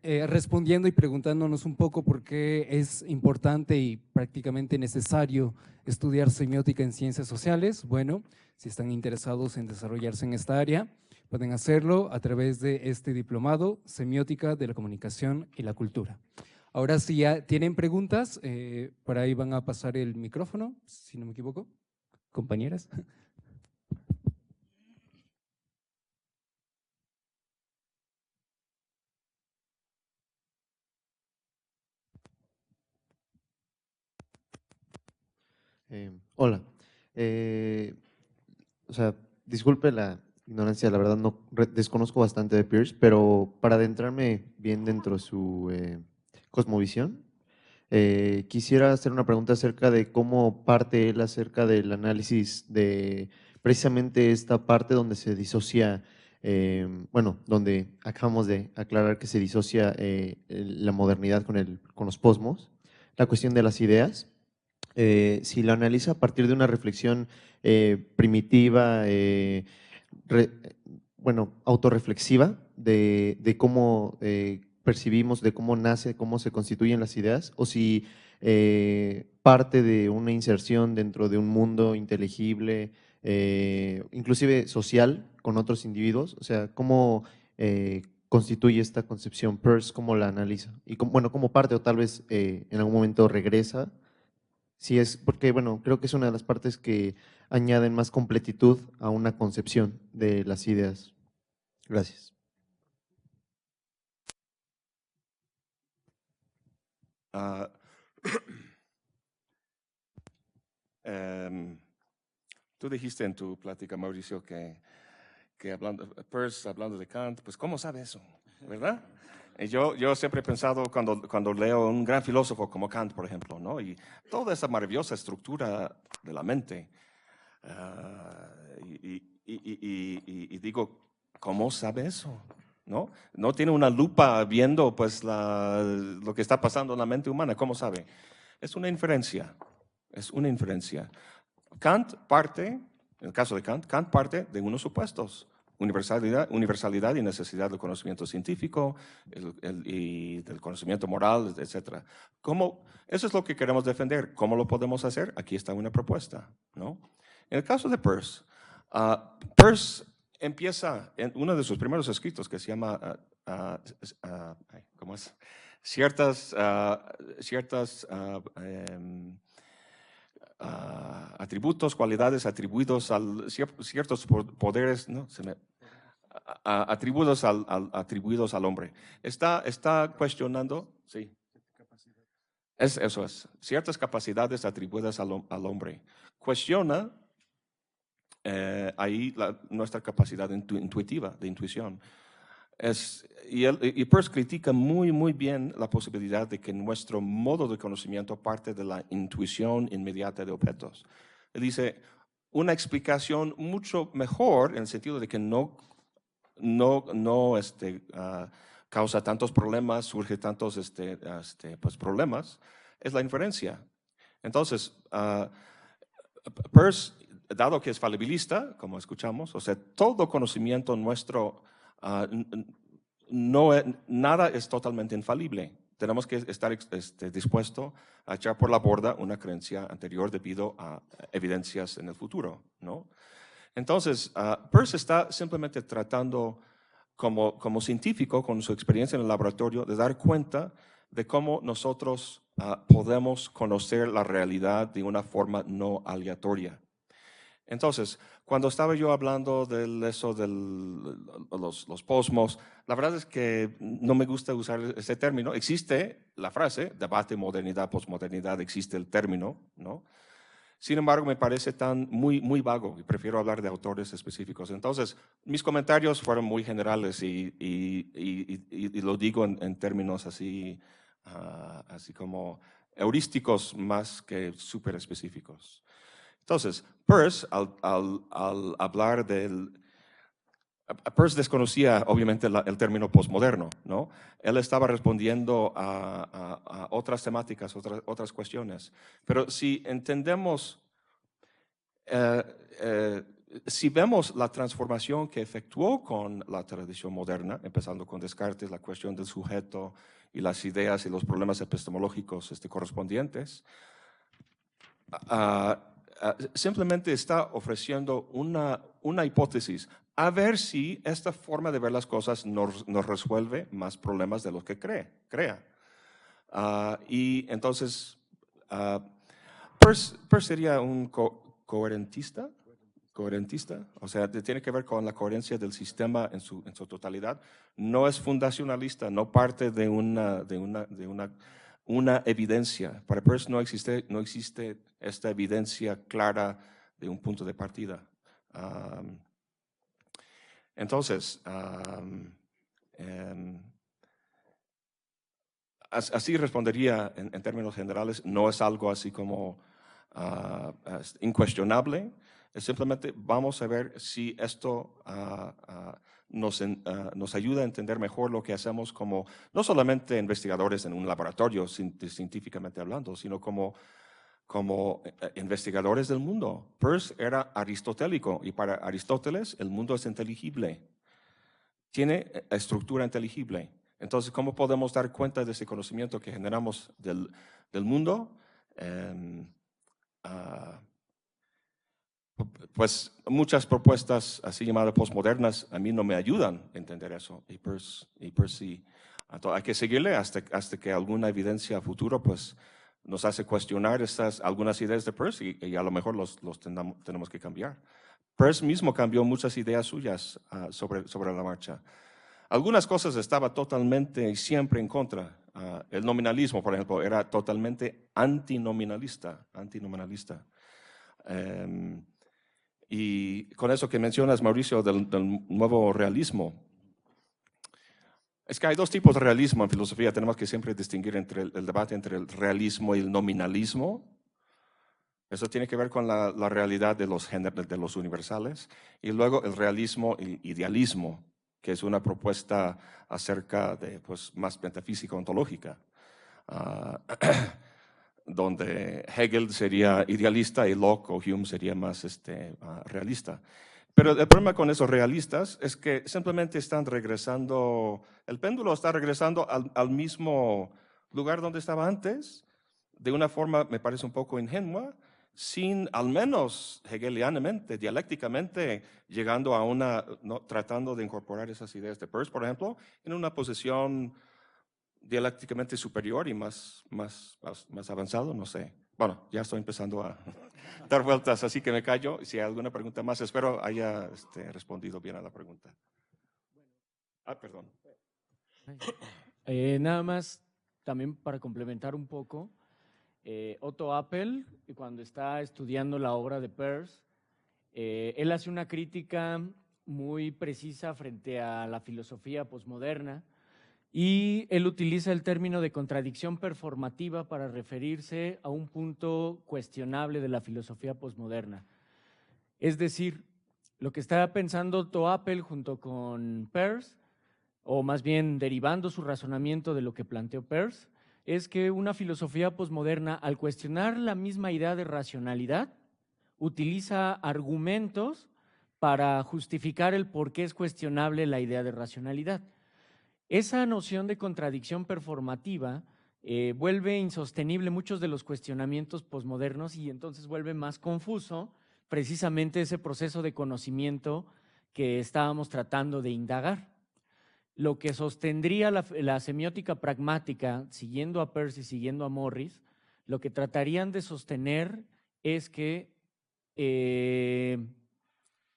Respondiendo y preguntándonos un poco por qué es importante y prácticamente necesario estudiar semiótica en ciencias sociales, bueno, si están interesados en desarrollarse en esta área, pueden hacerlo a través de este diplomado Semiótica de la Comunicación y la Cultura. Ahora, si ya tienen preguntas, por ahí van a pasar el micrófono, si no me equivoco, compañeras. Hola. O sea, disculpe ignorancia, la verdad no desconozco bastante de Peirce, pero para adentrarme bien dentro de su cosmovisión, quisiera hacer una pregunta acerca de cómo parte él acerca del análisis de precisamente esta parte donde se disocia, bueno, donde acabamos de aclarar que se disocia la modernidad con los posmos, la cuestión de las ideas. Si lo analiza a partir de una reflexión primitiva, re- bueno, autorreflexiva de cómo percibimos, de cómo nace, cómo se constituyen las ideas, o si parte de una inserción dentro de un mundo inteligible, inclusive social, con otros individuos, o sea, cómo constituye esta concepción Peirce, cómo la analiza, y cómo, bueno, cómo parte o tal vez en algún momento regresa. Sí, es porque, bueno, creo que es una de las partes que añaden más completitud a una concepción de las ideas. Gracias. Ah, tú dijiste en tu plática, Mauricio, que hablando, Peirce hablando de Kant, pues ¿cómo sabe eso? ¿Verdad? Y yo siempre he pensado cuando leo un gran filósofo como Kant, por ejemplo, ¿no? Y toda esa maravillosa estructura de la mente, y digo, ¿cómo sabe eso? ¿No? No tiene una lupa viendo pues lo que está pasando en la mente humana, ¿cómo sabe? Es una inferencia, es una inferencia. Kant parte, en el caso de Kant, Kant parte de unos supuestos. Universalidad y necesidad del conocimiento científico y del conocimiento moral, etc. Eso es lo que queremos defender. ¿Cómo lo podemos hacer? Aquí está una propuesta, ¿no? En el caso de Peirce, Peirce empieza en uno de sus primeros escritos que se llama, ¿cómo es? Ciertas atributos, cualidades atribuidos ciertos poderes, ¿no? Atribuidos al hombre. Está cuestionando, sí. Eso es, ciertas capacidades atribuidas al hombre. Cuestiona ahí nuestra capacidad intuitiva, de intuición. Y Peirce critica muy bien la posibilidad de que nuestro modo de conocimiento parte de la intuición inmediata de objetos. Él dice, una explicación mucho mejor en el sentido de que no causa tantos problemas, surge tantos pues problemas, es la inferencia. Entonces, Peirce, dado que es falibilista, como escuchamos, o sea, todo conocimiento nuestro, nada es totalmente infalible. Tenemos que estar dispuesto a echar por la borda una creencia anterior debido a evidencias en el futuro, ¿no? Entonces, Peirce está simplemente tratando como científico, con su experiencia en el laboratorio, de dar cuenta de cómo nosotros podemos conocer la realidad de una forma no aleatoria. Entonces, cuando estaba yo hablando de los posmos, la verdad es que no me gusta usar ese término. Existe la frase, debate, modernidad, posmodernidad, existe el término, ¿no? Sin embargo, me parece muy vago y prefiero hablar de autores específicos. Entonces, mis comentarios fueron muy generales y lo digo en términos así como heurísticos más que súper específicos. Entonces, Peirce, al hablar Peirce desconocía obviamente el término postmoderno, ¿no? Él estaba respondiendo a otras temáticas, otras cuestiones. Pero si entendemos, si vemos la transformación que efectuó con la tradición moderna, empezando con Descartes, la cuestión del sujeto y las ideas y los problemas epistemológicos correspondientes, simplemente está ofreciendo una hipótesis, a ver si esta forma de ver las cosas nos resuelve más problemas de los que crea. Y entonces, Peirce sería un coherentista, o sea, tiene que ver con la coherencia del sistema en su totalidad. No es fundacionalista, no parte de una evidencia. Para Peirce no existe esta evidencia clara de un punto de partida. Entonces, así respondería en términos generales. No es algo así como incuestionable. Es simplemente vamos a ver si esto nos ayuda a entender mejor lo que hacemos como, no solamente investigadores en un laboratorio, científicamente hablando, sino como investigadores del mundo. Peirce era aristotélico y para Aristóteles el mundo es inteligible, tiene estructura inteligible. Entonces, ¿cómo podemos dar cuenta de ese conocimiento que generamos del mundo? Pues muchas propuestas así llamadas postmodernas a mí no me ayudan a entender eso, y Peirce sí. Entonces, hay que seguirle hasta que alguna evidencia futuro pues nos hace cuestionar algunas ideas de Peirce y a lo mejor los tenemos que cambiar. Peirce mismo cambió muchas ideas suyas sobre la marcha. Algunas cosas estaba totalmente y siempre en contra. El nominalismo, por ejemplo, era totalmente antinominalista. Y con eso que mencionas, Mauricio, del nuevo realismo, es que hay dos tipos de realismo en filosofía. Tenemos que siempre distinguir entre el debate entre el realismo y el nominalismo. Eso tiene que ver con la realidad de los universales. Y luego el realismo y idealismo, que es una propuesta acerca de pues, más metafísica ontológica, donde Hegel sería idealista y Locke o Hume sería más realista. Pero el problema con esos realistas es que simplemente están regresando, el péndulo está regresando al mismo lugar donde estaba antes, de una forma, me parece un poco ingenua, sin, al menos hegelianamente, dialécticamente, llegando a tratando de incorporar esas ideas de Peirce, por ejemplo, en una posición dialécticamente superior y más avanzado, no sé. Bueno, ya estoy empezando a dar vueltas, así que me callo. Si hay alguna pregunta más, espero haya respondido bien a la pregunta. Perdón. Nada más, también para complementar un poco, Otto Appel, cuando está estudiando la obra de Peirce, él hace una crítica muy precisa frente a la filosofía posmoderna y él utiliza el término de contradicción performativa para referirse a un punto cuestionable de la filosofía posmoderna. Es decir, lo que está pensando Otto Appel junto con Peirce, o más bien derivando su razonamiento de lo que planteó Peirce, es que una filosofía posmoderna, al cuestionar la misma idea de racionalidad, utiliza argumentos para justificar el por qué es cuestionable la idea de racionalidad. Esa noción de contradicción performativa vuelve insostenible muchos de los cuestionamientos posmodernos y entonces vuelve más confuso precisamente ese proceso de conocimiento que estábamos tratando de indagar. Lo que sostendría la semiótica pragmática, siguiendo a Peirce y siguiendo a Morris, lo que tratarían de sostener es que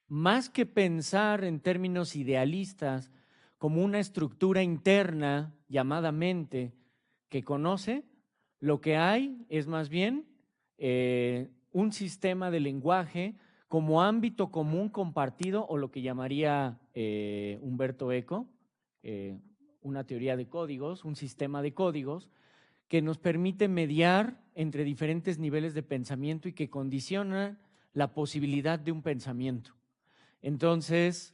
más que pensar en términos idealistas como una estructura interna llamada mente que conoce, lo que hay es más bien un sistema de lenguaje como ámbito común compartido, o lo que llamaría Umberto Eco, una teoría de códigos, un sistema de códigos que nos permite mediar entre diferentes niveles de pensamiento y que condiciona la posibilidad de un pensamiento. Entonces,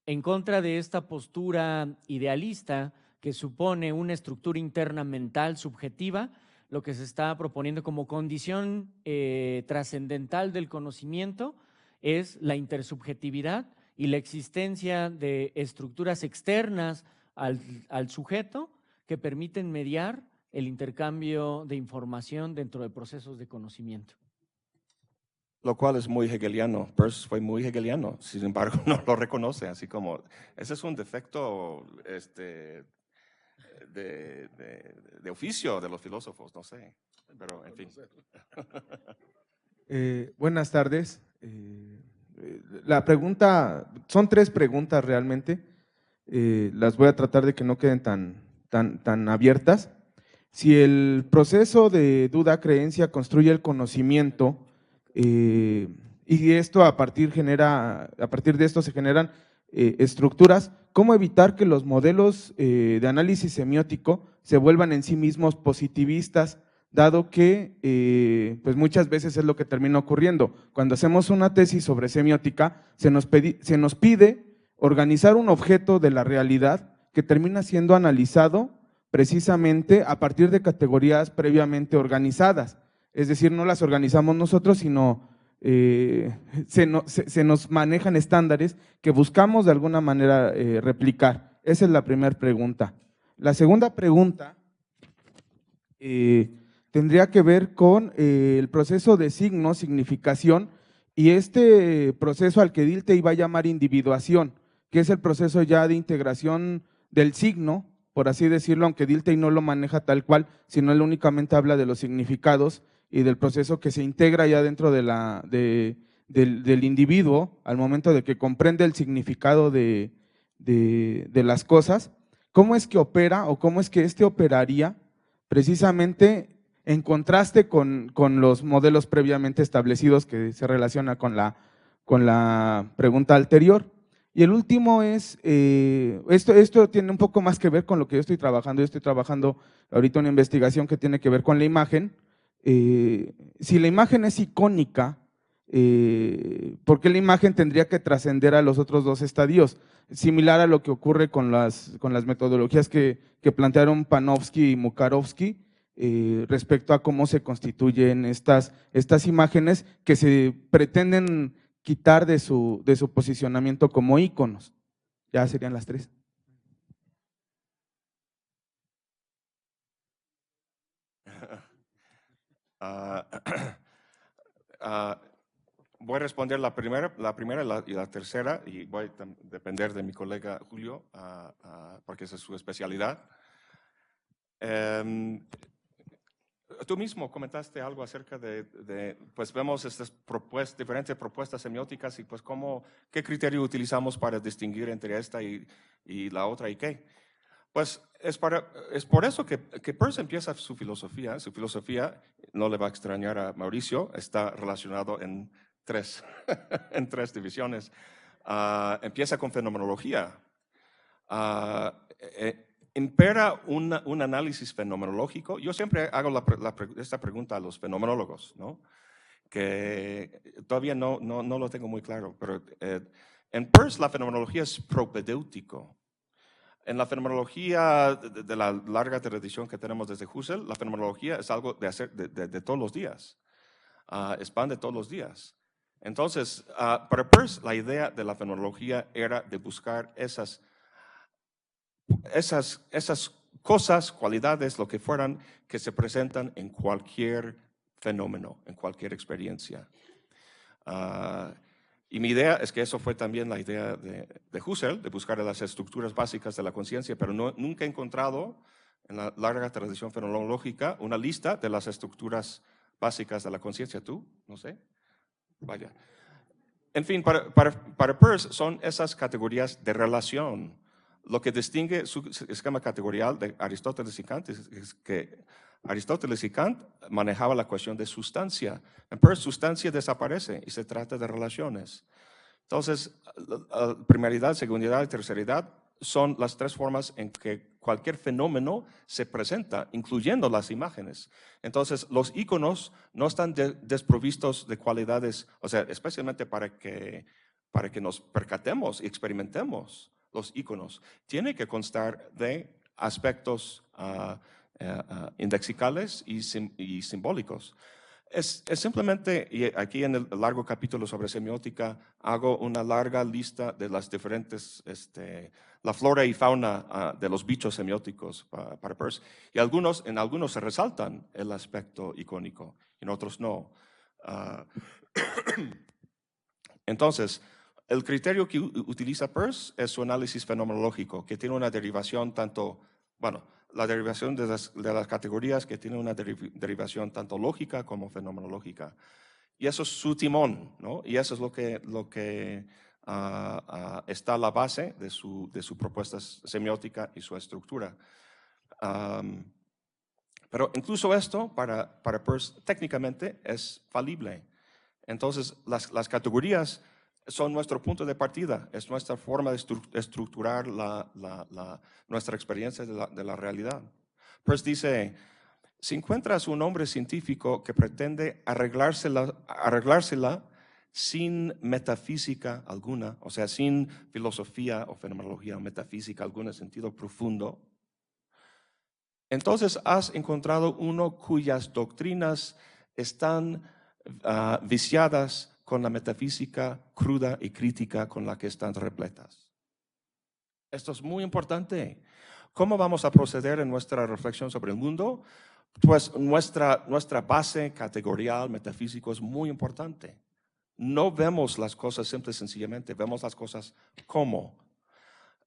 en contra de esta postura idealista que supone una estructura interna mental subjetiva, lo que se está proponiendo como condición trascendental del conocimiento es la intersubjetividad y la existencia de estructuras externas al sujeto que permiten mediar el intercambio de información dentro de procesos de conocimiento. Lo cual es muy hegeliano. Peirce fue muy hegeliano, sin embargo no lo reconoce, así como ese es un defecto de oficio de los filósofos, no sé, pero en fin. Buenas tardes. La pregunta, son 3 preguntas realmente, las voy a tratar de que no queden tan abiertas. Si el proceso de duda-creencia construye el conocimiento y esto a partir de esto se generan estructuras, ¿cómo evitar que los modelos de análisis semiótico se vuelvan en sí mismos positivistas, dado que pues muchas veces es lo que termina ocurriendo? Cuando hacemos una tesis sobre semiótica, se nos pide organizar un objeto de la realidad que termina siendo analizado precisamente a partir de categorías previamente organizadas. Es decir, no las organizamos nosotros, sino se nos manejan estándares que buscamos de alguna manera replicar. Esa es la primera pregunta. La segunda pregunta tendría que ver con el proceso de signo, significación, y este proceso al que Dilthey iba a llamar individuación, que es el proceso ya de integración del signo, por así decirlo, aunque Dilthey no lo maneja tal cual, sino él únicamente habla de los significados y del proceso que se integra ya dentro del individuo al momento de que comprende el significado de las cosas. ¿Cómo es que opera o cómo es que este operaría precisamente en contraste con los modelos previamente establecidos que se relaciona con la pregunta anterior? Y el último es, esto tiene un poco más que ver con lo que yo estoy trabajando. Yo estoy trabajando ahorita una investigación que tiene que ver con la imagen. Si la imagen es icónica, ¿por qué la imagen tendría que trascender a los otros dos estadios? Similar a lo que ocurre con las metodologías que plantearon Panofsky y Mukarovsky respecto a cómo se constituyen estas imágenes que se pretenden quitar de su posicionamiento como íconos. Ya serían las tres. Voy a responder la primera y la tercera, y voy a depender de mi colega Julio, porque esa es su especialidad. Tú mismo comentaste algo acerca pues vemos estas diferentes propuestas semióticas y pues qué criterio utilizamos para distinguir entre esta y la otra y qué. Pues es por eso que Peirce empieza su filosofía. Su filosofía, no le va a extrañar a Mauricio, está relacionado en tres divisiones. Empieza con fenomenología. Impera un análisis fenomenológico. Yo siempre hago esta pregunta a los fenomenólogos, ¿no? Que todavía no lo tengo muy claro, pero en Peirce la fenomenología es propedéutico. En la fenomenología de la larga tradición que tenemos desde Husserl, la fenomenología es algo de hacer de todos los días, es pan de todos los días. Entonces, para Peirce, la idea de la fenomenología era de buscar esas cosas, cualidades, lo que fueran, que se presentan en cualquier fenómeno, en cualquier experiencia. Y mi idea es que eso fue también la idea de Husserl, de buscar las estructuras básicas de la conciencia, pero nunca he encontrado en la larga tradición fenomenológica una lista de las estructuras básicas de la conciencia. ¿Tú? No sé. Vaya. En fin, para Peirce son esas categorías de relación. Lo que distingue su esquema categorial de Aristóteles y Kant es que Aristóteles y Kant manejaban la cuestión de sustancia. En Peirce, sustancia desaparece y se trata de relaciones. Entonces, primeridad, segundidad y terceridad son las tres formas en que cualquier fenómeno se presenta, incluyendo las imágenes. Entonces, los íconos no están desprovistos de cualidades, o sea, especialmente para que nos percatemos y experimentemos los íconos. Tiene que constar de aspectos indexicales y simbólicos. Es simplemente, y aquí en el largo capítulo sobre semiótica, hago una larga lista de las diferentes, la flora y fauna de los bichos semióticos para Peirce. Y en algunos se resaltan el aspecto icónico, en otros no. Entonces, el criterio que utiliza Peirce es su análisis fenomenológico, que tiene una derivación la derivación de las categorías que tiene una derivación tanto lógica como fenomenológica. Y eso es su timón, ¿no? Y eso es lo que está a la base de su propuesta semiótica y su estructura. Pero incluso esto, para Peirce, técnicamente es falible. Entonces, las categorías son nuestro punto de partida, es nuestra forma de estructurar nuestra experiencia de la realidad. Peirce dice, si encuentras un hombre científico que pretende arreglársela sin metafísica alguna, o sea, sin filosofía o fenomenología o metafísica alguna en sentido profundo, entonces has encontrado uno cuyas doctrinas están viciadas con la metafísica cruda y crítica con la que están repletas. Esto es muy importante. ¿Cómo vamos a proceder en nuestra reflexión sobre el mundo? Pues nuestra base categorial metafísico es muy importante. No vemos las cosas simple y sencillamente, vemos las cosas como.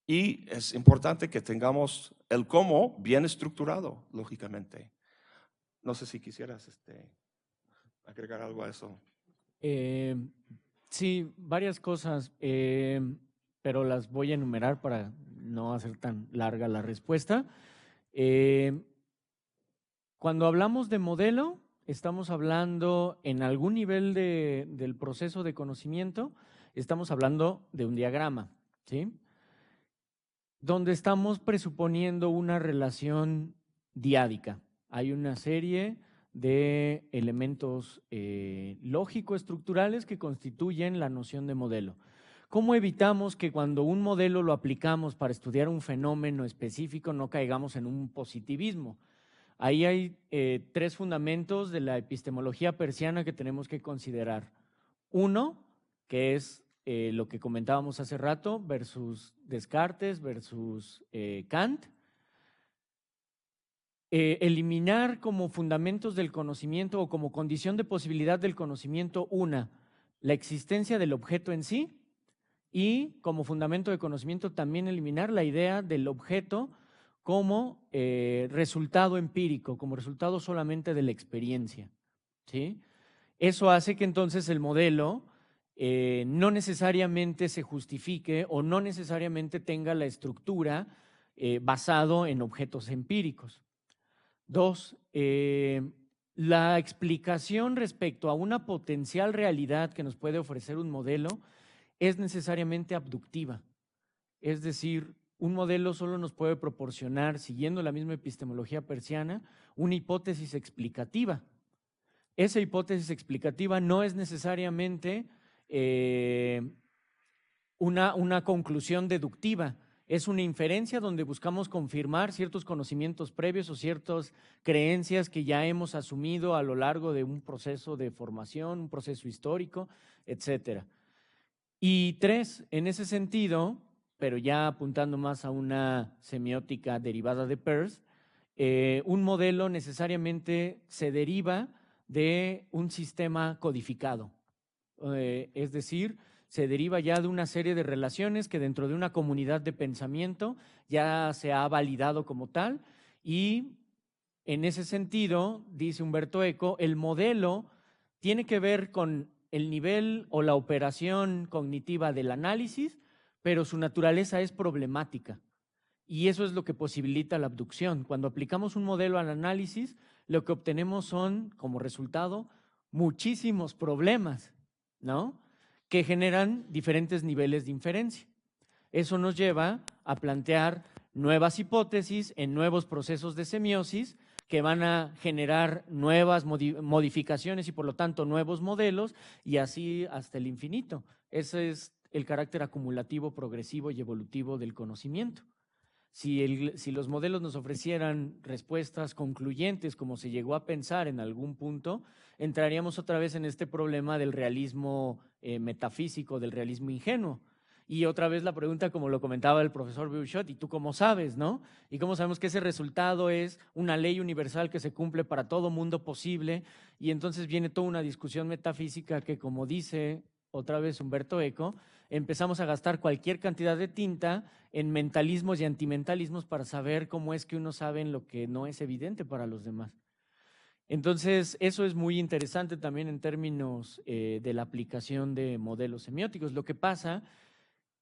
Y es importante que tengamos el cómo bien estructurado, lógicamente. No sé si quisieras agregar algo a eso. Sí, varias cosas, pero las voy a enumerar para no hacer tan larga la respuesta. Cuando hablamos de modelo, estamos hablando en algún nivel del proceso de conocimiento, estamos hablando de un diagrama, ¿sí? Donde estamos presuponiendo una relación diádica. Hay una serie de elementos lógico-estructurales que constituyen la noción de modelo. ¿Cómo evitamos que cuando un modelo lo aplicamos para estudiar un fenómeno específico no caigamos en un positivismo? Ahí hay 3 fundamentos de la epistemología peirciana que tenemos que considerar. Uno, que es lo que comentábamos hace rato, versus Descartes, versus Kant. Eliminar como fundamentos del conocimiento o como condición de posibilidad del conocimiento, la existencia del objeto en sí, y como fundamento de conocimiento también eliminar la idea del objeto como resultado empírico, como resultado solamente de la experiencia, ¿sí? Eso hace que entonces el modelo no necesariamente se justifique o no necesariamente tenga la estructura basado en objetos empíricos. 2, la explicación respecto a una potencial realidad que nos puede ofrecer un modelo es necesariamente abductiva. Es decir, un modelo solo nos puede proporcionar, siguiendo la misma epistemología peirciana, una hipótesis explicativa. Esa hipótesis explicativa no es necesariamente una conclusión deductiva, es una inferencia donde buscamos confirmar ciertos conocimientos previos o ciertas creencias que ya hemos asumido a lo largo de un proceso de formación, un proceso histórico, etcétera. Y 3, en ese sentido, pero ya apuntando más a una semiótica derivada de Peirce, un modelo necesariamente se deriva de un sistema codificado, es decir, se deriva ya de una serie de relaciones que dentro de una comunidad de pensamiento ya se ha validado como tal, y en ese sentido, dice Umberto Eco, el modelo tiene que ver con el nivel o la operación cognitiva del análisis, pero su naturaleza es problemática. Y eso es lo que posibilita la abducción. Cuando aplicamos un modelo al análisis, lo que obtenemos son, como resultado, muchísimos problemas, ¿no?, que generan diferentes niveles de inferencia. Eso nos lleva a plantear nuevas hipótesis en nuevos procesos de semiosis que van a generar nuevas modificaciones y por lo tanto nuevos modelos, y así hasta el infinito. Ese es el carácter acumulativo, progresivo y evolutivo del conocimiento. Si los modelos nos ofrecieran respuestas concluyentes, como se llegó a pensar en algún punto, entraríamos otra vez en este problema del realismo metafísico, del realismo ingenuo. Y otra vez la pregunta, como lo comentaba el profesor Bouchot, ¿y tú cómo sabes, no? ¿Y cómo sabemos que ese resultado es una ley universal que se cumple para todo mundo posible? Y entonces viene toda una discusión metafísica que, como dice otra vez Umberto Eco, empezamos a gastar cualquier cantidad de tinta en mentalismos y antimentalismos para saber cómo es que uno sabe en lo que no es evidente para los demás. Entonces, eso es muy interesante también en términos de la aplicación de modelos semióticos. Lo que pasa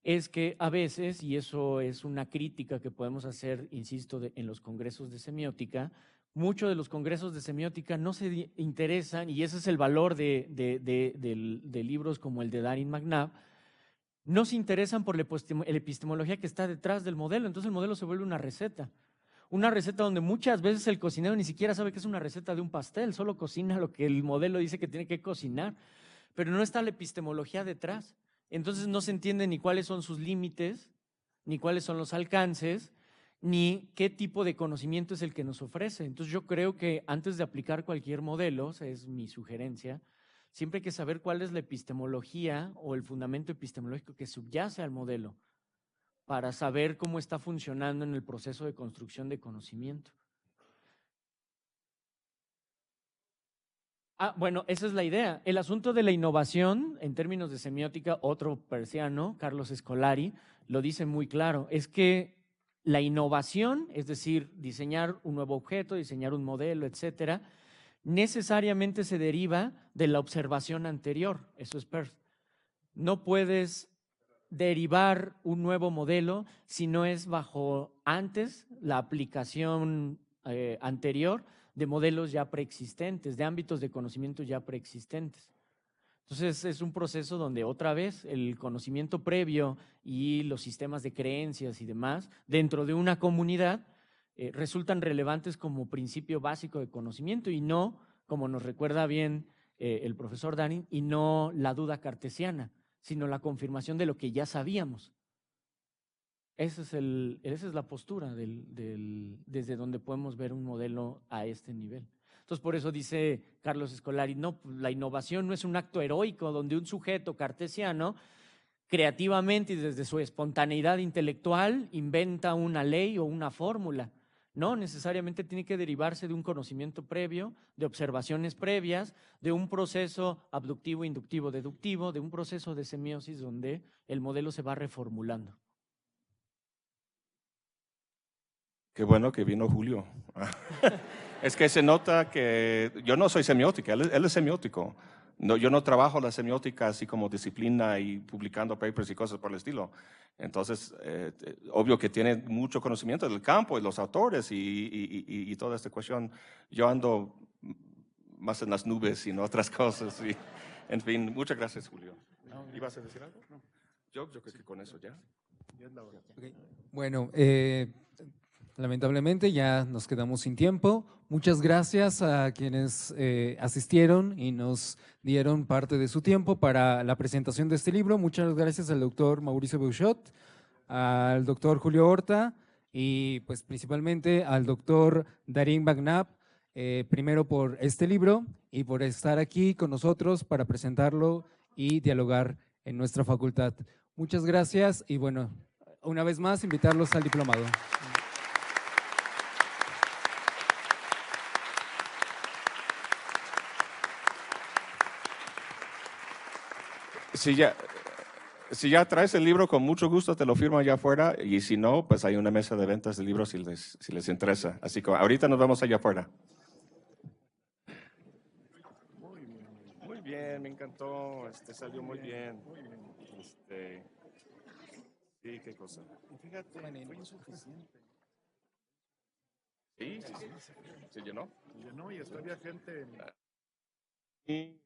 es que a veces, y eso es una crítica que podemos hacer, insisto, en los congresos de semiótica, muchos de los congresos de semiótica no se interesan, y ese es el valor de libros como el de Darin McNabb, no se interesan por la epistemología que está detrás del modelo. Entonces el modelo se vuelve una receta donde muchas veces el cocinero ni siquiera sabe que es una receta de un pastel, solo cocina lo que el modelo dice que tiene que cocinar, pero no está la epistemología detrás. Entonces no se entiende ni cuáles son sus límites, ni cuáles son los alcances, ni qué tipo de conocimiento es el que nos ofrece. Entonces yo creo que antes de aplicar cualquier modelo, esa es mi sugerencia, siempre hay que saber cuál es la epistemología o el fundamento epistemológico que subyace al modelo para saber cómo está funcionando en el proceso de construcción de conocimiento. Bueno, esa es la idea. El asunto de la innovación, en términos de semiótica, otro persiano, Carlos Scolari, lo dice muy claro, es que la innovación, es decir, diseñar un nuevo objeto, diseñar un modelo, etcétera, necesariamente se deriva de la observación anterior. Eso es Peirce. No puedes derivar un nuevo modelo si no es bajo antes la aplicación anterior de modelos ya preexistentes, de ámbitos de conocimiento ya preexistentes. Entonces es un proceso donde otra vez el conocimiento previo y los sistemas de creencias y demás dentro de una comunidad resultan relevantes como principio básico de conocimiento y no, como nos recuerda bien el profesor Darin, y no la duda cartesiana, sino la confirmación de lo que ya sabíamos. Esa es la postura desde donde podemos ver un modelo a este nivel. Entonces, por eso dice Carlos Scolari, no, la innovación no es un acto heroico donde un sujeto cartesiano creativamente y desde su espontaneidad intelectual inventa una ley o una fórmula. No, necesariamente tiene que derivarse de un conocimiento previo, de observaciones previas, de un proceso abductivo, inductivo, deductivo, de un proceso de semiosis donde el modelo se va reformulando. Qué bueno que vino Julio. Es que se nota que yo no soy semiótica, él es semiótico. No, yo no trabajo la semiótica así como disciplina y publicando papers y cosas por el estilo. Entonces, obvio que tiene mucho conocimiento del campo y los autores y toda esta cuestión. Yo ando más en las nubes y en otras cosas. Y, en fin, muchas gracias, Julio. ¿Ibas a decir algo? No. Yo creo que con eso ya. Okay. Bueno, lamentablemente ya nos quedamos sin tiempo. Muchas gracias a quienes asistieron y nos dieron parte de su tiempo para la presentación de este libro. Muchas gracias al doctor Mauricio Beuchot, al doctor Julio Horta y pues principalmente al doctor Darin Magnab, primero por este libro y por estar aquí con nosotros para presentarlo y dialogar en nuestra facultad. Muchas gracias y bueno, una vez más invitarlos al diplomado. Si ya traes el libro, con mucho gusto te lo firmo allá afuera, y si no, pues hay una mesa de ventas de libros si les interesa. Así que ahorita nos vemos allá afuera. Muy bien, me encantó, salió muy bien. Sí, qué cosa. Fíjate, fue insuficiente. Sí. ¿Se llenó? Se llenó y hasta había gente. Y